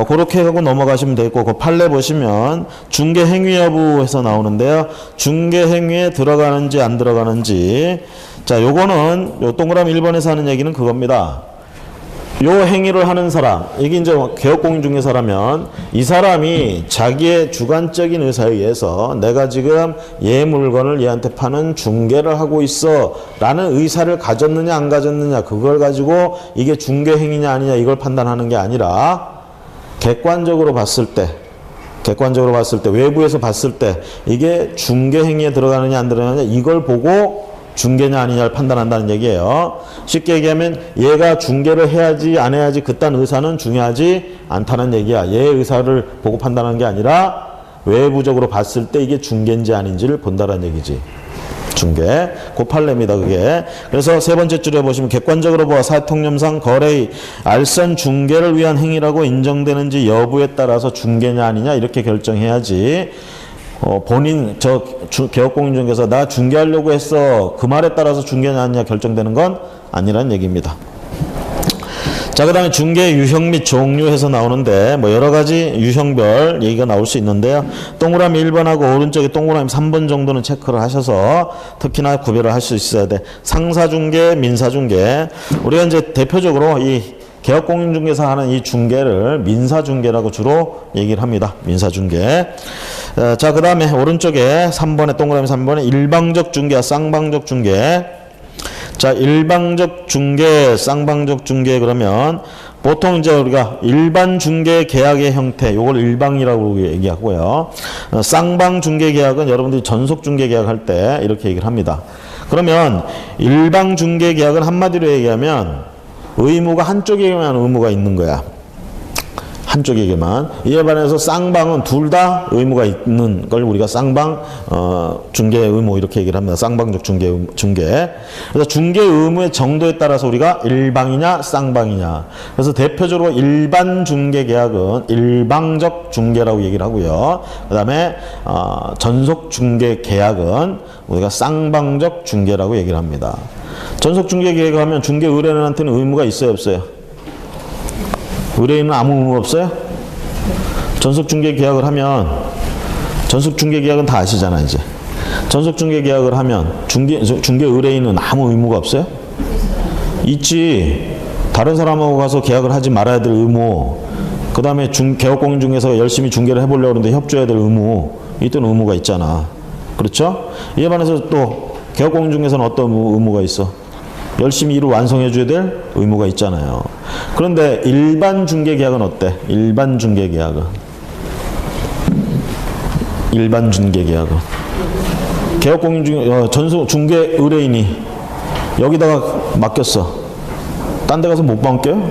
Speaker 1: 그렇게 하고 넘어가시면 되고 그 판례 보시면 중개 행위 여부에서 나오는데요. 중개 행위에 들어가는지 안 들어가는지 자 요거는 요 동그라미 1번에서 하는 얘기는 그겁니다. 요 행위를 하는 사람, 이게 이제 개업공인중개사라면 이 사람이 자기의 주관적인 의사에 의해서 내가 지금 얘 물건을 얘한테 파는 중개를 하고 있어 라는 의사를 가졌느냐 안 가졌느냐 그걸 가지고 이게 중개 행위냐 아니냐 이걸 판단하는 게 아니라 객관적으로 봤을 때 외부에서 봤을 때 이게 중개 행위에 들어가느냐 안 들어가느냐 이걸 보고 중개냐 아니냐를 판단한다는 얘기예요. 쉽게 얘기하면 얘가 중개를 해야지 안 해야지 그딴 의사는 중요하지 않다는 얘기야. 얘의 의사를 보고 판단하는 게 아니라 외부적으로 봤을 때 이게 중개인지 아닌지를 본다는 얘기지. 중개. 그 판례입니다, 그게. 그래서 세 번째 줄에 보시면 객관적으로 보아 사통념상 거래의 알선 중개를 위한 행위라고 인정되는지 여부에 따라서 중개냐 아니냐 이렇게 결정해야지. 본인 개업공인중개사 나 중개하려고 했어 그 말에 따라서 중개냐 아니냐 결정되는 건 아니란 얘기입니다. 자, 그 다음에 중개 유형 및 종류에서 나오는데 뭐 여러 가지 유형별 얘기가 나올 수 있는데요. 동그라미 1번하고 오른쪽에 동그라미 3번 정도는 체크를 하셔서 특히나 구별을 할 수 있어야 돼. 상사중개, 민사중개. 우리가 이제 대표적으로 이 개업공인중개사 하는 이 중개를 민사중개라고 주로 얘기를 합니다. 민사중개. 자, 그 다음에 오른쪽에 3번에 동그라미 3번에 일방적 중개와 쌍방적 중개. 자, 일방적 중개, 쌍방적 중개 그러면 보통 이제 우리가 일반 중개 계약의 형태, 요걸 일방이라고 얘기하고요. 쌍방 중개 계약은 여러분들이 전속 중개 계약할 때 이렇게 얘기를 합니다. 그러면 일방 중개 계약은 한마디로 얘기하면 의무가 한쪽에게만 의무가 있는 거야. 한쪽에게만. 이에 반해서 쌍방은 둘 다 의무가 있는 걸 우리가 쌍방 중개 의무 이렇게 얘기를 합니다. 쌍방적 중개. 그래서 중개 의무의 정도에 따라서 우리가 일방이냐 쌍방이냐. 그래서 대표적으로 일반 중개 계약은 일방적 중개라고 얘기를 하고요. 그다음에 전속 중개 계약은 우리가 쌍방적 중개라고 얘기를 합니다. 전속 중개 계약을 하면 중개 의뢰인한테는 의무가 있어요, 없어요? 의뢰인은 아무 의무 없어요? 전속 중개 계약을 하면 전속 중개 계약은 다 아시잖아, 이제. 전속 중개 계약을 하면 중개 의뢰인은 아무 의무가 없어요? 있지. 다른 사람하고 가서 계약을 하지 말아야 될 의무. 그다음에 개업공인중개사가 열심히 중개를 해보려고 하는데 협조해야 될 의무. 이런 의무가 있잖아. 그렇죠? 이에 반해서 또 개업공인중개사는 어떤 의무가 있어? 열심히 일을 완성해 줘야 될 의무가 있잖아요. 그런데 일반 중개 계약은 어때? 일반 중개 계약은 개업공인중개 전속 중개 의뢰인이 여기다가 맡겼어. 딴 데 가서 못 맡겨요?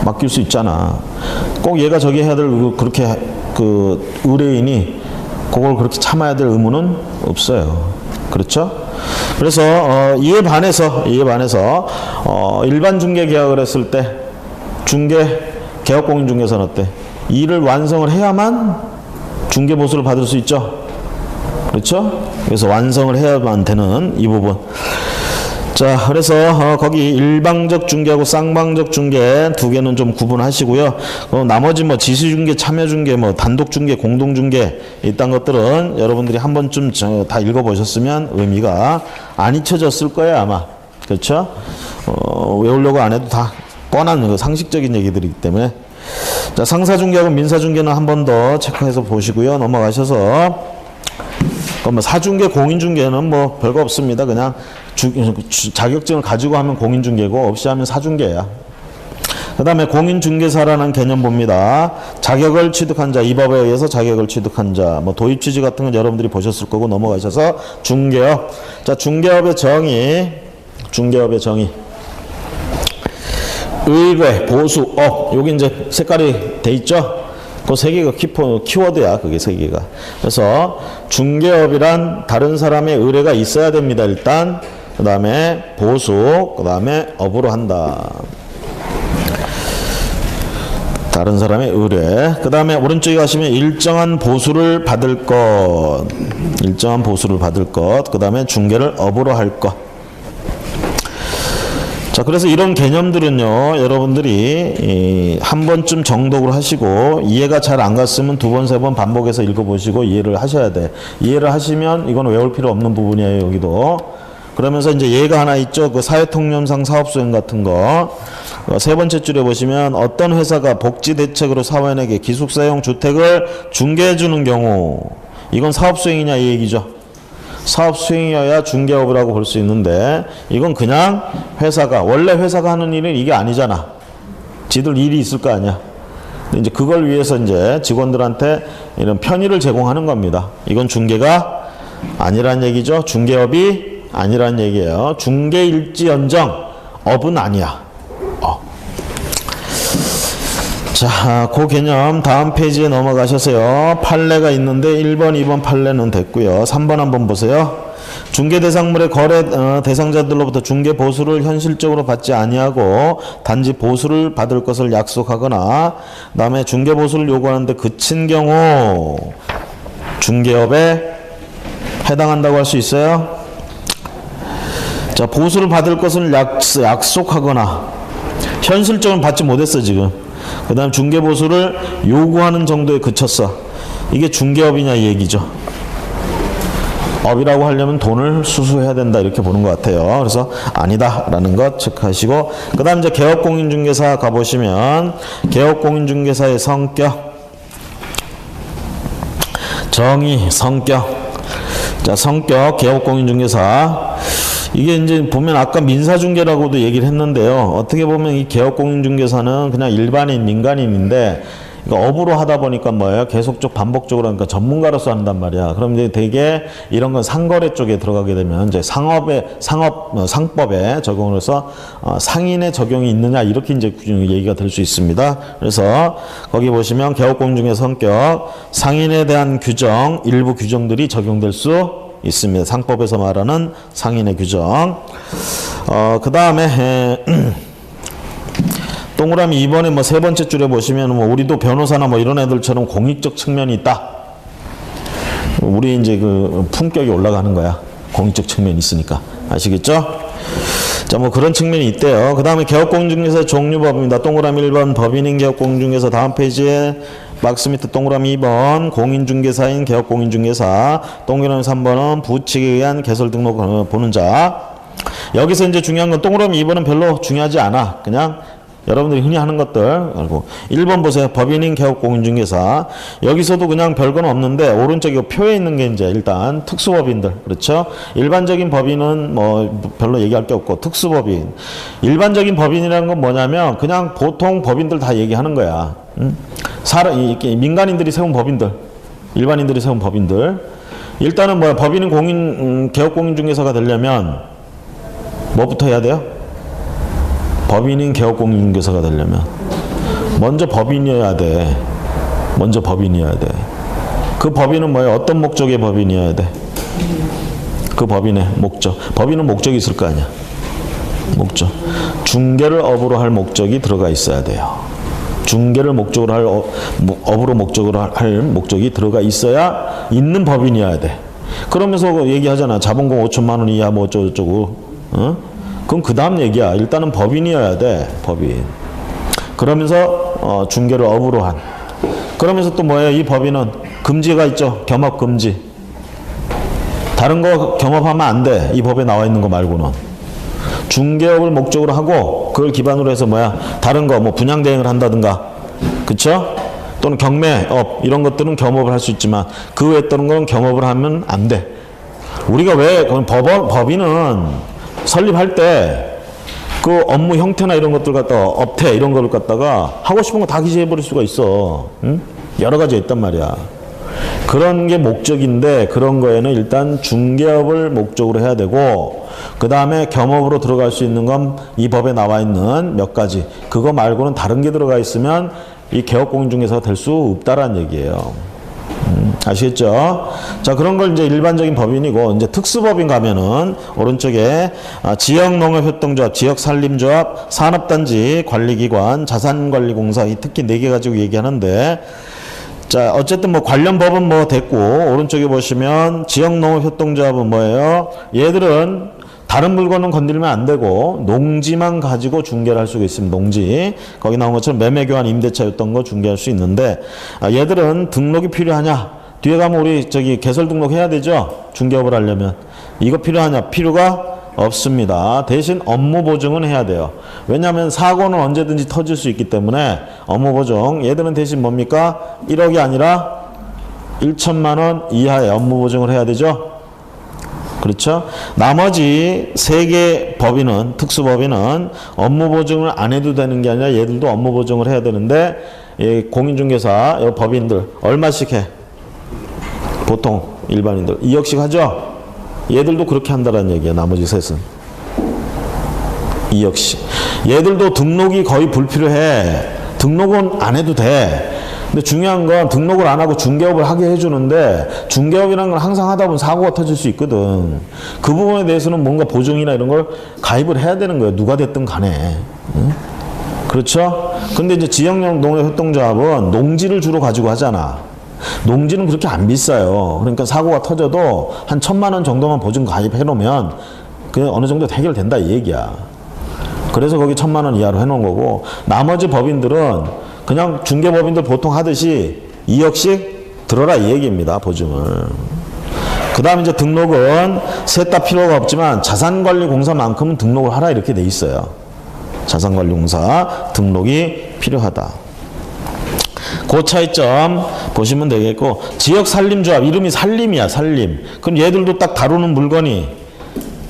Speaker 1: 맡길 수 있잖아. 꼭 얘가 저기 해야 될 그렇게 그 의뢰인이 그걸 그렇게 참아야 될 의무는 없어요. 그렇죠? 그래서 이에 반해서 일반 중개 계약을 했을 때 개업공인중개사는 어때? 일을 완성을 해야만 중개 보수를 받을 수 있죠. 그렇죠? 그래서 완성을 해야만 되는 이 부분. 자, 그래서 거기 일방적 중개하고 쌍방적 중개 두 개는 좀 구분하시고요. 나머지 뭐 지시중개, 참여중개, 뭐 단독중개, 공동중개 이딴 것들은 여러분들이 한 번쯤 다 읽어보셨으면 의미가 안 잊혀졌을 거예요, 아마. 그렇죠? 외우려고 안 해도 다 뻔한 상식적인 얘기들이기 때문에. 자, 상사중개하고 민사중개는 한 번 더 체크해서 보시고요. 넘어가셔서 뭐 사중개, 공인중개는 뭐 별거 없습니다. 그냥 자격증을 가지고 하면 공인중개고 없이 하면 사중개야. 그 다음에 공인중개사라는 개념 봅니다. 자격을 취득한 자, 이 법에 의해서 자격을 취득한 자, 뭐 도입취지 같은 건 여러분들이 보셨을 거고 넘어가셔서 중개업. 자, 중개업의 정의. 의뢰, 보수, 업. 여기 이제 색깔이 돼 있죠? 그 세 개가 키워드야, 그게 세 개가. 그래서 중개업이란 다른 사람의 의뢰가 있어야 됩니다, 일단. 그 다음에 보수, 그 다음에 업으로 한다. 다른 사람의 의뢰. 그 다음에 오른쪽에 가시면 일정한 보수를 받을 것. 일정한 보수를 받을 것. 그 다음에 중개를 업으로 할 것. 자, 그래서 이런 개념들은요, 여러분들이 한 번쯤 정독을 하시고 이해가 잘 안 갔으면 두 번, 세 번 반복해서 읽어보시고 이해를 하셔야 돼. 이해를 하시면 이건 외울 필요 없는 부분이에요, 여기도. 그러면서 이제 예가 하나 있죠. 그 사회통념상 사업수행 같은 거. 세 번째 줄에 보시면 어떤 회사가 복지 대책으로 사원에게 기숙사용 주택을 중개해 주는 경우, 이건 사업수행이냐 이 얘기죠. 사업수행이어야 중개업이라고 볼 수 있는데 이건 그냥 회사가, 원래 회사가 하는 일은 이게 아니잖아. 지들 일이 있을 거 아니야. 근데 이제 그걸 위해서 이제 직원들한테 이런 편의를 제공하는 겁니다. 이건 중개가 아니란 얘기죠. 중개업이 아니란 얘기예요. 중개일지언정 업은 아니야. 자, 그 개념 다음 페이지에 넘어가셔서요. 판례가 있는데 1번, 2번 판례는 됐고요. 3번 한번 보세요. 중개 대상물의 거래 대상자들로부터 중개 보수를 현실적으로 받지 아니하고 단지 보수를 받을 것을 약속하거나 그다음에 중개 보수를 요구하는데 그친 경우 중개업에 해당한다고 할 수 있어요. 자, 보수를 받을 것을 약속하거나 현실적으로 받지 못했어 지금. 그 다음 중개보수를 요구하는 정도에 그쳤어. 이게 중개업이냐 이 얘기죠. 업이라고 하려면 돈을 수수해야 된다 이렇게 보는 것 같아요. 그래서 아니다 라는 것 체크하시고, 그 다음 이제 개업공인중개사 가보시면 개업공인중개사의 성격, 정의, 성격. 자, 성격 개업공인중개사, 이게 이제 보면 아까 민사중개라고도 얘기를 했는데요. 어떻게 보면 이 개업공인중개사는 그냥 일반인, 민간인인데 업으로 하다 보니까 뭐예요? 계속적 반복적으로 하니까 전문가로서 한단 말이야. 그럼 이제 되게 이런 건 상거래 쪽에 들어가게 되면 이제 상법에 적용을 해서 상인의 적용이 있느냐 이렇게 이제 얘기가 될 수 있습니다. 그래서 거기 보시면 개업공인중개사 성격, 상인에 대한 규정, 일부 규정들이 적용될 수 있습니다. 상법에서 말하는 상인의 규정. 그 다음에 동그라미 2번에 뭐 세 번째 줄에 보시면 뭐 우리도 변호사나 뭐 이런 애들처럼 공익적 측면이 있다. 우리 이제 그 품격이 올라가는 거야. 공익적 측면이 있으니까. 아시겠죠? 자, 뭐 그런 측면이 있대요. 그 다음에 개업공인중개사 종류법입니다. 동그라미 1번 법인인 개업공인중개사, 다음 페이지에 박스 밑에 동그라미 2번 공인중개사인 개업공인중개사, 동그라미 3번은 부칙에 의한 개설 등록 보는 자. 여기서 이제 중요한 건 동그라미 2번은 별로 중요하지 않아. 그냥 여러분들이 흔히 하는 것들 알고. 1번 보세요. 법인인 개업공인중개사. 여기서도 그냥 별건 없는데 오른쪽에 표에 있는 게 이제 일단 특수법인들. 그렇죠? 일반적인 법인은 뭐 별로 얘기할 게 없고 특수법인. 일반적인 법인이라는 건 뭐냐면 그냥 보통 법인들 다 얘기하는 거야. 민간인들이 세운 법인들. 일반인들이 세운 법인들. 일단은 뭐야? 법인은 개업공인중개사가 되려면 뭐부터 해야 돼요? 법인인 개업공인중개사가 되려면 먼저 법인이어야 돼. 먼저 법인이어야 돼. 그 법인은 뭐예요? 어떤 목적의 법인이어야 돼? 그 법인의 목적. 법인은 목적이 있을 거 아니야. 목적. 중개를 업으로 할 목적이 들어가 있어야 돼요. 중개를 목적으로 할 업으로 목적으로 할 목적이 들어가 있어야 있는 법인이어야 돼. 그러면서 얘기하잖아. 자본금 5천만 원 이하 뭐 어쩌고저쩌고. 그럼 그 다음 얘기야. 일단은 법인이어야 돼. 법인. 그러면서 중개를 업으로 한. 그러면서 또 뭐예요? 이 법인은 금지가 있죠. 겸업 금지. 다른 거 겸업하면 안 돼. 이 법에 나와 있는 거 말고는. 중개업을 목적으로 하고 그걸 기반으로 해서 뭐야? 다른 거 뭐 분양 대행을 한다든가. 그쵸? 또는 경매업 이런 것들은 겸업을 할 수 있지만 그 외에 다른 거는 겸업을 하면 안 돼. 우리가 왜 법인은 설립할 때 그 업무 형태나 이런 것들 갖다가 업태 이런 거를 갖다가 하고 싶은 거 다 기재해 버릴 수가 있어. 응? 여러 가지 있단 말이야. 그런 게 목적인데 그런 거에는 일단 중개업을 목적으로 해야 되고 그 다음에 겸업으로 들어갈 수 있는 건 이 법에 나와 있는 몇 가지. 그거 말고는 다른 게 들어가 있으면 이 개업공인중개사가 될 수 없다라는 얘기예요. 아시겠죠? 자, 그런 걸 이제 일반적인 법인이고, 이제 특수법인 가면은, 오른쪽에, 지역농업협동조합, 지역산림조합, 산업단지, 관리기관, 자산관리공사, 이 특히 4개 가지고 얘기하는데, 자, 어쨌든 뭐 관련 법은 뭐 됐고, 오른쪽에 보시면, 지역농업협동조합은 뭐예요? 얘들은 다른 물건은 건드리면 안 되고 농지만 가지고 중개를 할 수가 있습니다. 농지. 거기 나온 것처럼 매매교환 임대차였던 거 중개할 수 있는데 얘들은 등록이 필요하냐? 뒤에 가면 우리 저기 개설 등록해야 되죠? 중개업을 하려면. 이거 필요하냐? 필요가 없습니다. 대신 업무 보증은 해야 돼요. 왜냐하면 사고는 언제든지 터질 수 있기 때문에 업무 보증. 얘들은 대신 뭡니까? 1억이 아니라 1천만 원 이하의 업무 보증을 해야 되죠? 그렇죠? 나머지 3개 법인은, 특수법인은 업무 보증을 안 해도 되는 게 아니라 얘들도 업무 보증을 해야 되는데, 공인중개사, 법인들, 얼마씩 해? 보통 일반인들. 2억씩 하죠? 얘들도 그렇게 한다는 얘기야, 나머지 셋은. 2억씩. 얘들도 등록이 거의 불필요해. 등록은 안 해도 돼. 근데 중요한 건 등록을 안 하고 중개업을 하게 해주는데 중개업이라는 건 항상 하다 보면 사고가 터질 수 있거든. 그 부분에 대해서는 뭔가 보증이나 이런 걸 가입을 해야 되는 거예요. 누가 됐든 간에. 응? 그렇죠? 근데 이제 지역용 농업협동조합은 농지를 주로 가지고 하잖아. 농지는 그렇게 안 비싸요. 그러니까 사고가 터져도 한 1,000만 원 정도만 보증 가입해 놓으면 그 어느 정도 해결된다 이 얘기야. 그래서 거기 1,000만 원 이하로 해놓은 거고, 나머지 법인들은 그냥 중개법인들 보통 하듯이 2억씩 들어라 이 얘기입니다. 보증을. 그 다음에 이제 등록은 셋 다 필요가 없지만 자산관리공사만큼은 등록을 하라 이렇게 돼 있어요. 자산관리공사 등록이 필요하다. 그 차이점 보시면 되겠고, 지역산림조합, 이름이 산림이야, 산림. 그럼 얘들도 딱 다루는 물건이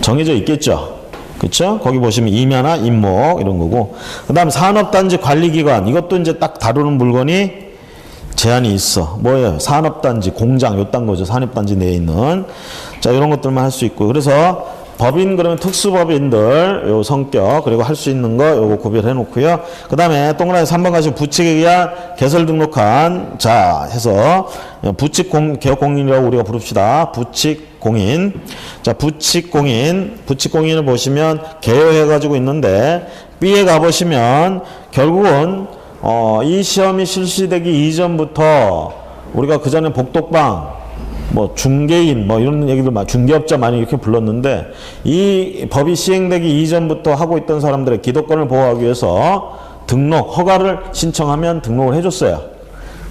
Speaker 1: 정해져 있겠죠. 그렇죠? 거기 보시면 임야나 임목 이런 거고, 그 다음 산업단지 관리기관, 이것도 이제 딱 다루는 물건이 제한이 있어. 뭐예요? 산업단지, 공장, 요딴 거죠. 산업단지 내에 있는. 자, 이런 것들만 할 수 있고. 그래서 법인, 그러면 특수법인들, 요 성격, 그리고 할 수 있는 거, 요거 구별해 놓고요. 그 다음에 동그라미 3번 가시면 부칙에 의한 개설 등록한, 자, 해서 개업공인이라고 우리가 부릅시다. 부칙공인. 자, 부칙공인을 보시면 개요해가지고 있는데, B에 가보시면, 결국은, 이 시험이 실시되기 이전부터, 우리가 그 전에 복덕방, 뭐 중개인 뭐 이런 얘기들 중개업자 많이 이렇게 불렀는데, 이 법이 시행되기 이전부터 하고 있던 사람들의 기득권을 보호하기 위해서 등록 허가를 신청하면 등록을 해줬어요.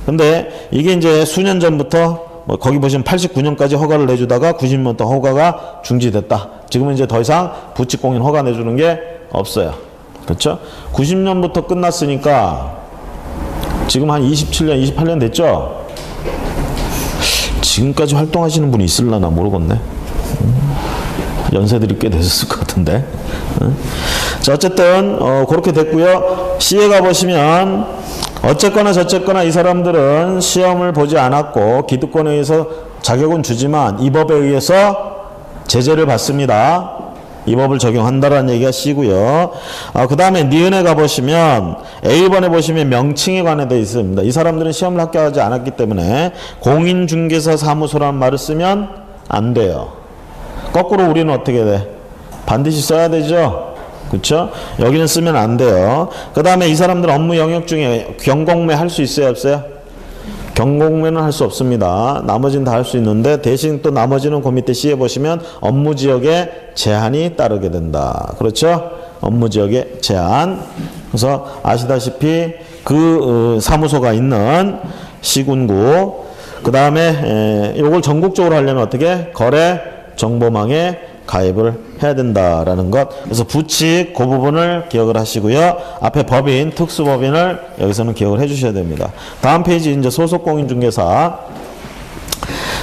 Speaker 1: 근데 이게 이제 수년 전부터 뭐 거기 보시면 89년까지 허가를 내주다가 90년부터 허가가 중지됐다. 지금은 이제 더 이상 부칙공인 허가 내주는 게 없어요. 그렇죠? 90년부터 끝났으니까 지금 한 27년, 28년 됐죠? 지금까지 활동하시는 분이 있을라나 모르겠네. 연세들이 꽤 되셨을 것 같은데. 자, 어쨌든 그렇게 됐고요. C에 가보시면 어쨌거나 저쨌거나 이 사람들은 시험을 보지 않았고 기득권에 의해서 자격은 주지만 이 법에 의해서 제재를 받습니다. 이 법을 적용한다라는 얘기가 C고요. 그 다음에 니은에 가보시면 A번에 보시면 명칭에 관해 되어 있습니다. 이 사람들은 시험을 합격하지 않았기 때문에 공인중개사 사무소라는 말을 쓰면 안 돼요. 거꾸로 우리는 어떻게 돼? 반드시 써야 되죠? 그렇죠? 여기는 쓰면 안 돼요. 그 다음에 이 사람들은 업무 영역 중에 경공매 할 수 있어요, 없어요? 경공매는 할 수 없습니다. 나머지는 다 할 수 있는데, 대신 또 나머지는 그 밑에 C에 보시면 업무 지역에 제한이 따르게 된다. 그렇죠? 업무 지역에 제한. 그래서 아시다시피 그 사무소가 있는 시군구, 그 다음에 요걸 전국적으로 하려면 어떻게? 거래 정보망에 가입을 해야 된다라는 것. 그래서 부칙 그 부분을 기억을 하시고요. 앞에 법인, 특수법인을 여기서는 기억을 해 주셔야 됩니다. 다음 페이지 이제 소속공인중개사.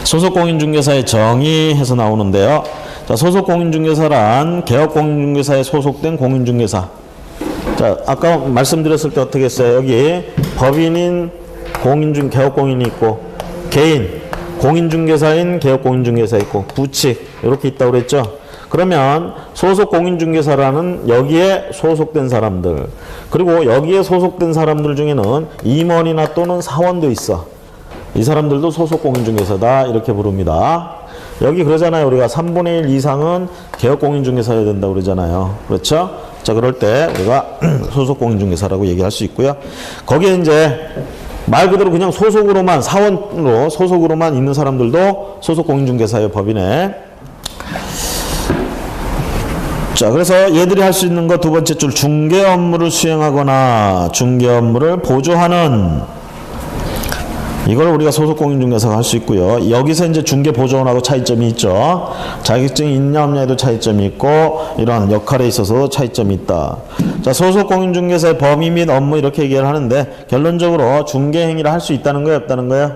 Speaker 1: 소속공인중개사의 정의해서 나오는데요. 자, 소속공인중개사란 개업공인중개사에 소속된 공인중개사. 자, 아까 말씀드렸을 때 어떻게 했어요? 여기 법인인 개업공인이 있고, 개인 공인중개사인 개업공인중개사 있고, 부칙 이렇게 있다고 그랬죠. 그러면 소속공인중개사라는 여기에 소속된 사람들, 그리고 여기에 소속된 사람들 중에는 임원이나 또는 사원도 있어. 이 사람들도 소속 공인중개사다 이렇게 부릅니다. 여기 그러잖아요. 우리가 3분의 1 이상은 개업 공인중개사여야 된다고 그러잖아요. 그렇죠? 자, 그럴 때 우리가 소속 공인중개사라고 얘기할 수 있고요. 거기에 이제 말 그대로 그냥 소속으로만, 사원으로 소속으로만 있는 사람들도 소속 공인중개사예요, 법인에. 자, 그래서 얘들이 할 수 있는 거 두 번째 줄, 중개 업무를 수행하거나 중개 업무를 보조하는, 이걸 우리가 소속 공인중개사가 할 수 있고요. 여기서 이제 중개 보조원하고 차이점이 있죠. 자격증이 있냐 없냐에도 차이점이 있고, 이러한 역할에 있어서 차이점이 있다. 자, 소속 공인중개사의 범위 및 업무 이렇게 얘기를 하는데, 결론적으로 중개 행위를 할 수 있다는 거예요, 없다는 거예요?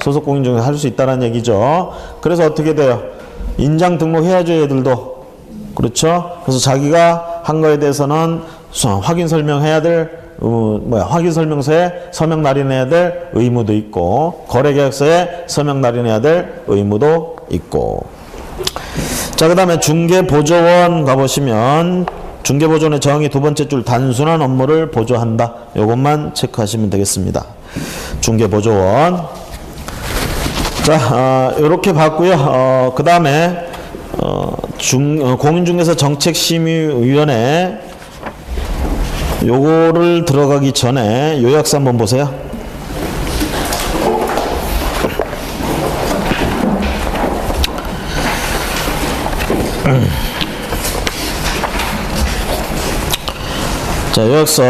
Speaker 1: 소속 공인중개사 할 수 있다는 얘기죠. 그래서 어떻게 돼요? 인장 등록해야죠, 얘들도. 그렇죠? 그래서 자기가 한 거에 대해서는 확인 설명해야 될, 확인 설명서에 서명 날인해야 될 의무도 있고, 거래계약서에 서명 날인해야 될 의무도 있고. 자, 그 다음에 중개보조원 가보시면, 중개보조원의 정의 두 번째 줄, 단순한 업무를 보조한다. 요것만 체크하시면 되겠습니다. 중개보조원. 자, 요렇게 봤고요. 그 다음에 공인중개사 정책심의위원회, 요거를 들어가기 전에 요약서 한번 보세요. 자, 요약서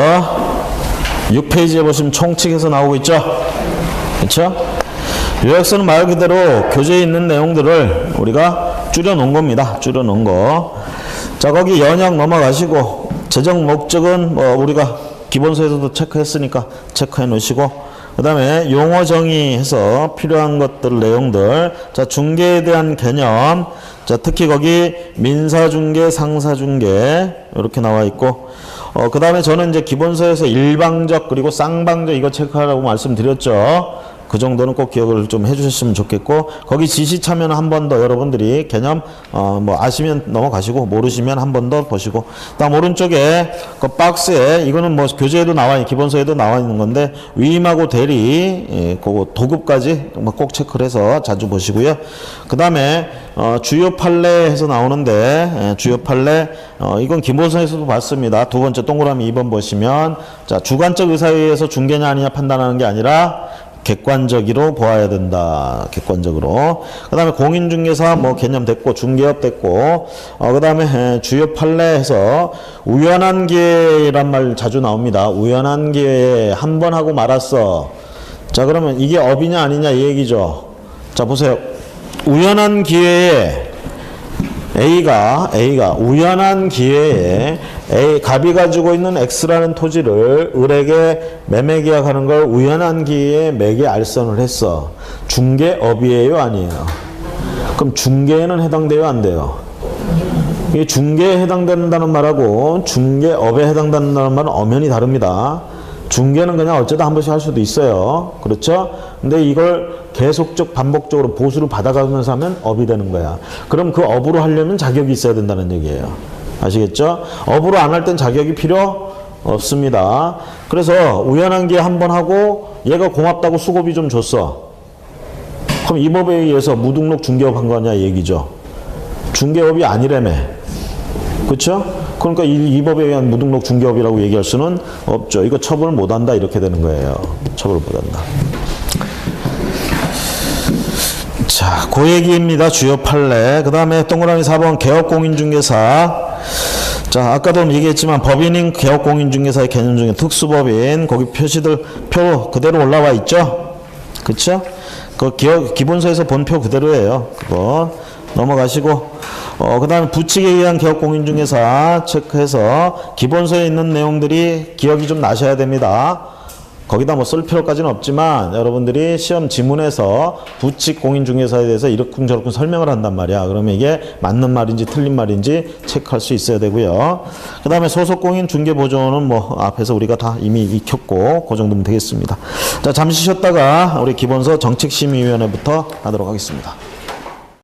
Speaker 1: 6페이지에 보시면 총칙에서 나오고 있죠. 그렇죠? 요약서는 말 그대로 교재에 있는 내용들을 우리가 줄여 놓은 겁니다. 줄여 놓은 거. 자, 거기 연약 넘어가시고, 재정 목적은 뭐 우리가 기본서에서도 체크했으니까 체크해 놓으시고, 그 다음에 용어 정의해서 필요한 것들 내용들. 자, 중개에 대한 개념. 자, 특히 거기 민사중개, 상사중개 이렇게 나와 있고, 그 다음에 저는 이제 기본서에서 일방적 그리고 쌍방적 이거 체크하라고 말씀드렸죠. 그 정도는 꼭 기억을 좀 해주셨으면 좋겠고, 거기 지시 참여는 한 번 더 여러분들이 개념 뭐 아시면 넘어가시고, 모르시면 한 번 더 보시고, 다음 오른쪽에 그 박스에 이거는 뭐 교재에도 나와, 기본서에도 나와 있는 건데, 위임하고 대리, 그거 도급까지 꼭 체크를 해서 자주 보시고요. 그 다음에 주요 판례에서 나오는데, 주요 판례 이건 기본서에서도 봤습니다. 두 번째 동그라미 2번 보시면, 자, 주관적 의사에 의해서 중개냐 아니냐 판단하는 게 아니라 객관적으로 보아야 된다. 객관적으로. 그 다음에 공인중개사 뭐 개념 됐고, 중개업 됐고, 그 다음에 주요 판례에서 우연한 기회란 말 자주 나옵니다. 우연한 기회에 한 번 하고 말았어. 자, 그러면 이게 업이냐 아니냐 이 얘기죠. 자, 보세요. 우연한 기회에 A가 우연한 기회에 갑이 가지고 있는 X라는 토지를 을에게 매매 계약하는 걸 우연한 기회에 매개 알선을 했어. 중개업이에요, 아니에요? 그럼 중개에는 해당돼요, 안 돼요? 이 중개에 해당된다는 말하고 중개업에 해당된다는 말은 엄연히 다릅니다. 중개는 그냥 어쩌다 한 번씩 할 수도 있어요. 그렇죠? 근데 이걸 계속적 반복적으로 보수를 받아가면서 하면 업이 되는 거야. 그럼 그 업으로 하려면 자격이 있어야 된다는 얘기예요. 아시겠죠? 업으로 안 할 땐 자격이 필요 없습니다. 그래서 우연한 기회 한 번 하고 얘가 고맙다고 수고비 좀 줬어. 그럼 이 법에 의해서 무등록 중개업 한 거냐 얘기죠. 중개업이 아니라며. 그렇죠? 그러니까 이 법에 의한 무등록 중개업이라고 얘기할 수는 없죠. 이거 처벌을 못한다 이렇게 되는 거예요. 처벌을 못한다. 자, 그 얘기입니다. 주요 판례. 그 다음에 동그라미 4번 개업공인중개사. 자, 아까도 얘기했지만 법인인 개업공인중개사의 개념 중에 특수법인, 거기 표시들 표 그대로 올라와 있죠. 그쵸? 그 기본서에서 본 표 그대로예요. 그거 넘어가시고, 그 다음에 부칙에 의한 개업공인중개사 체크해서 기본서에 있는 내용들이 기억이 좀 나셔야 됩니다. 거기다 뭐 쓸 필요까지는 없지만 여러분들이 시험 지문에서 부칙 공인중개사에 대해서 이렇쿵저렇쿵 설명을 한단 말이야. 그러면 이게 맞는 말인지 틀린 말인지 체크할 수 있어야 되고요. 그 다음에 소속공인 중개보조원은 뭐 앞에서 우리가 다 이미 익혔고 그 정도면 되겠습니다. 자, 잠시 쉬었다가 우리 기본서 정책심의위원회부터 하도록 하겠습니다.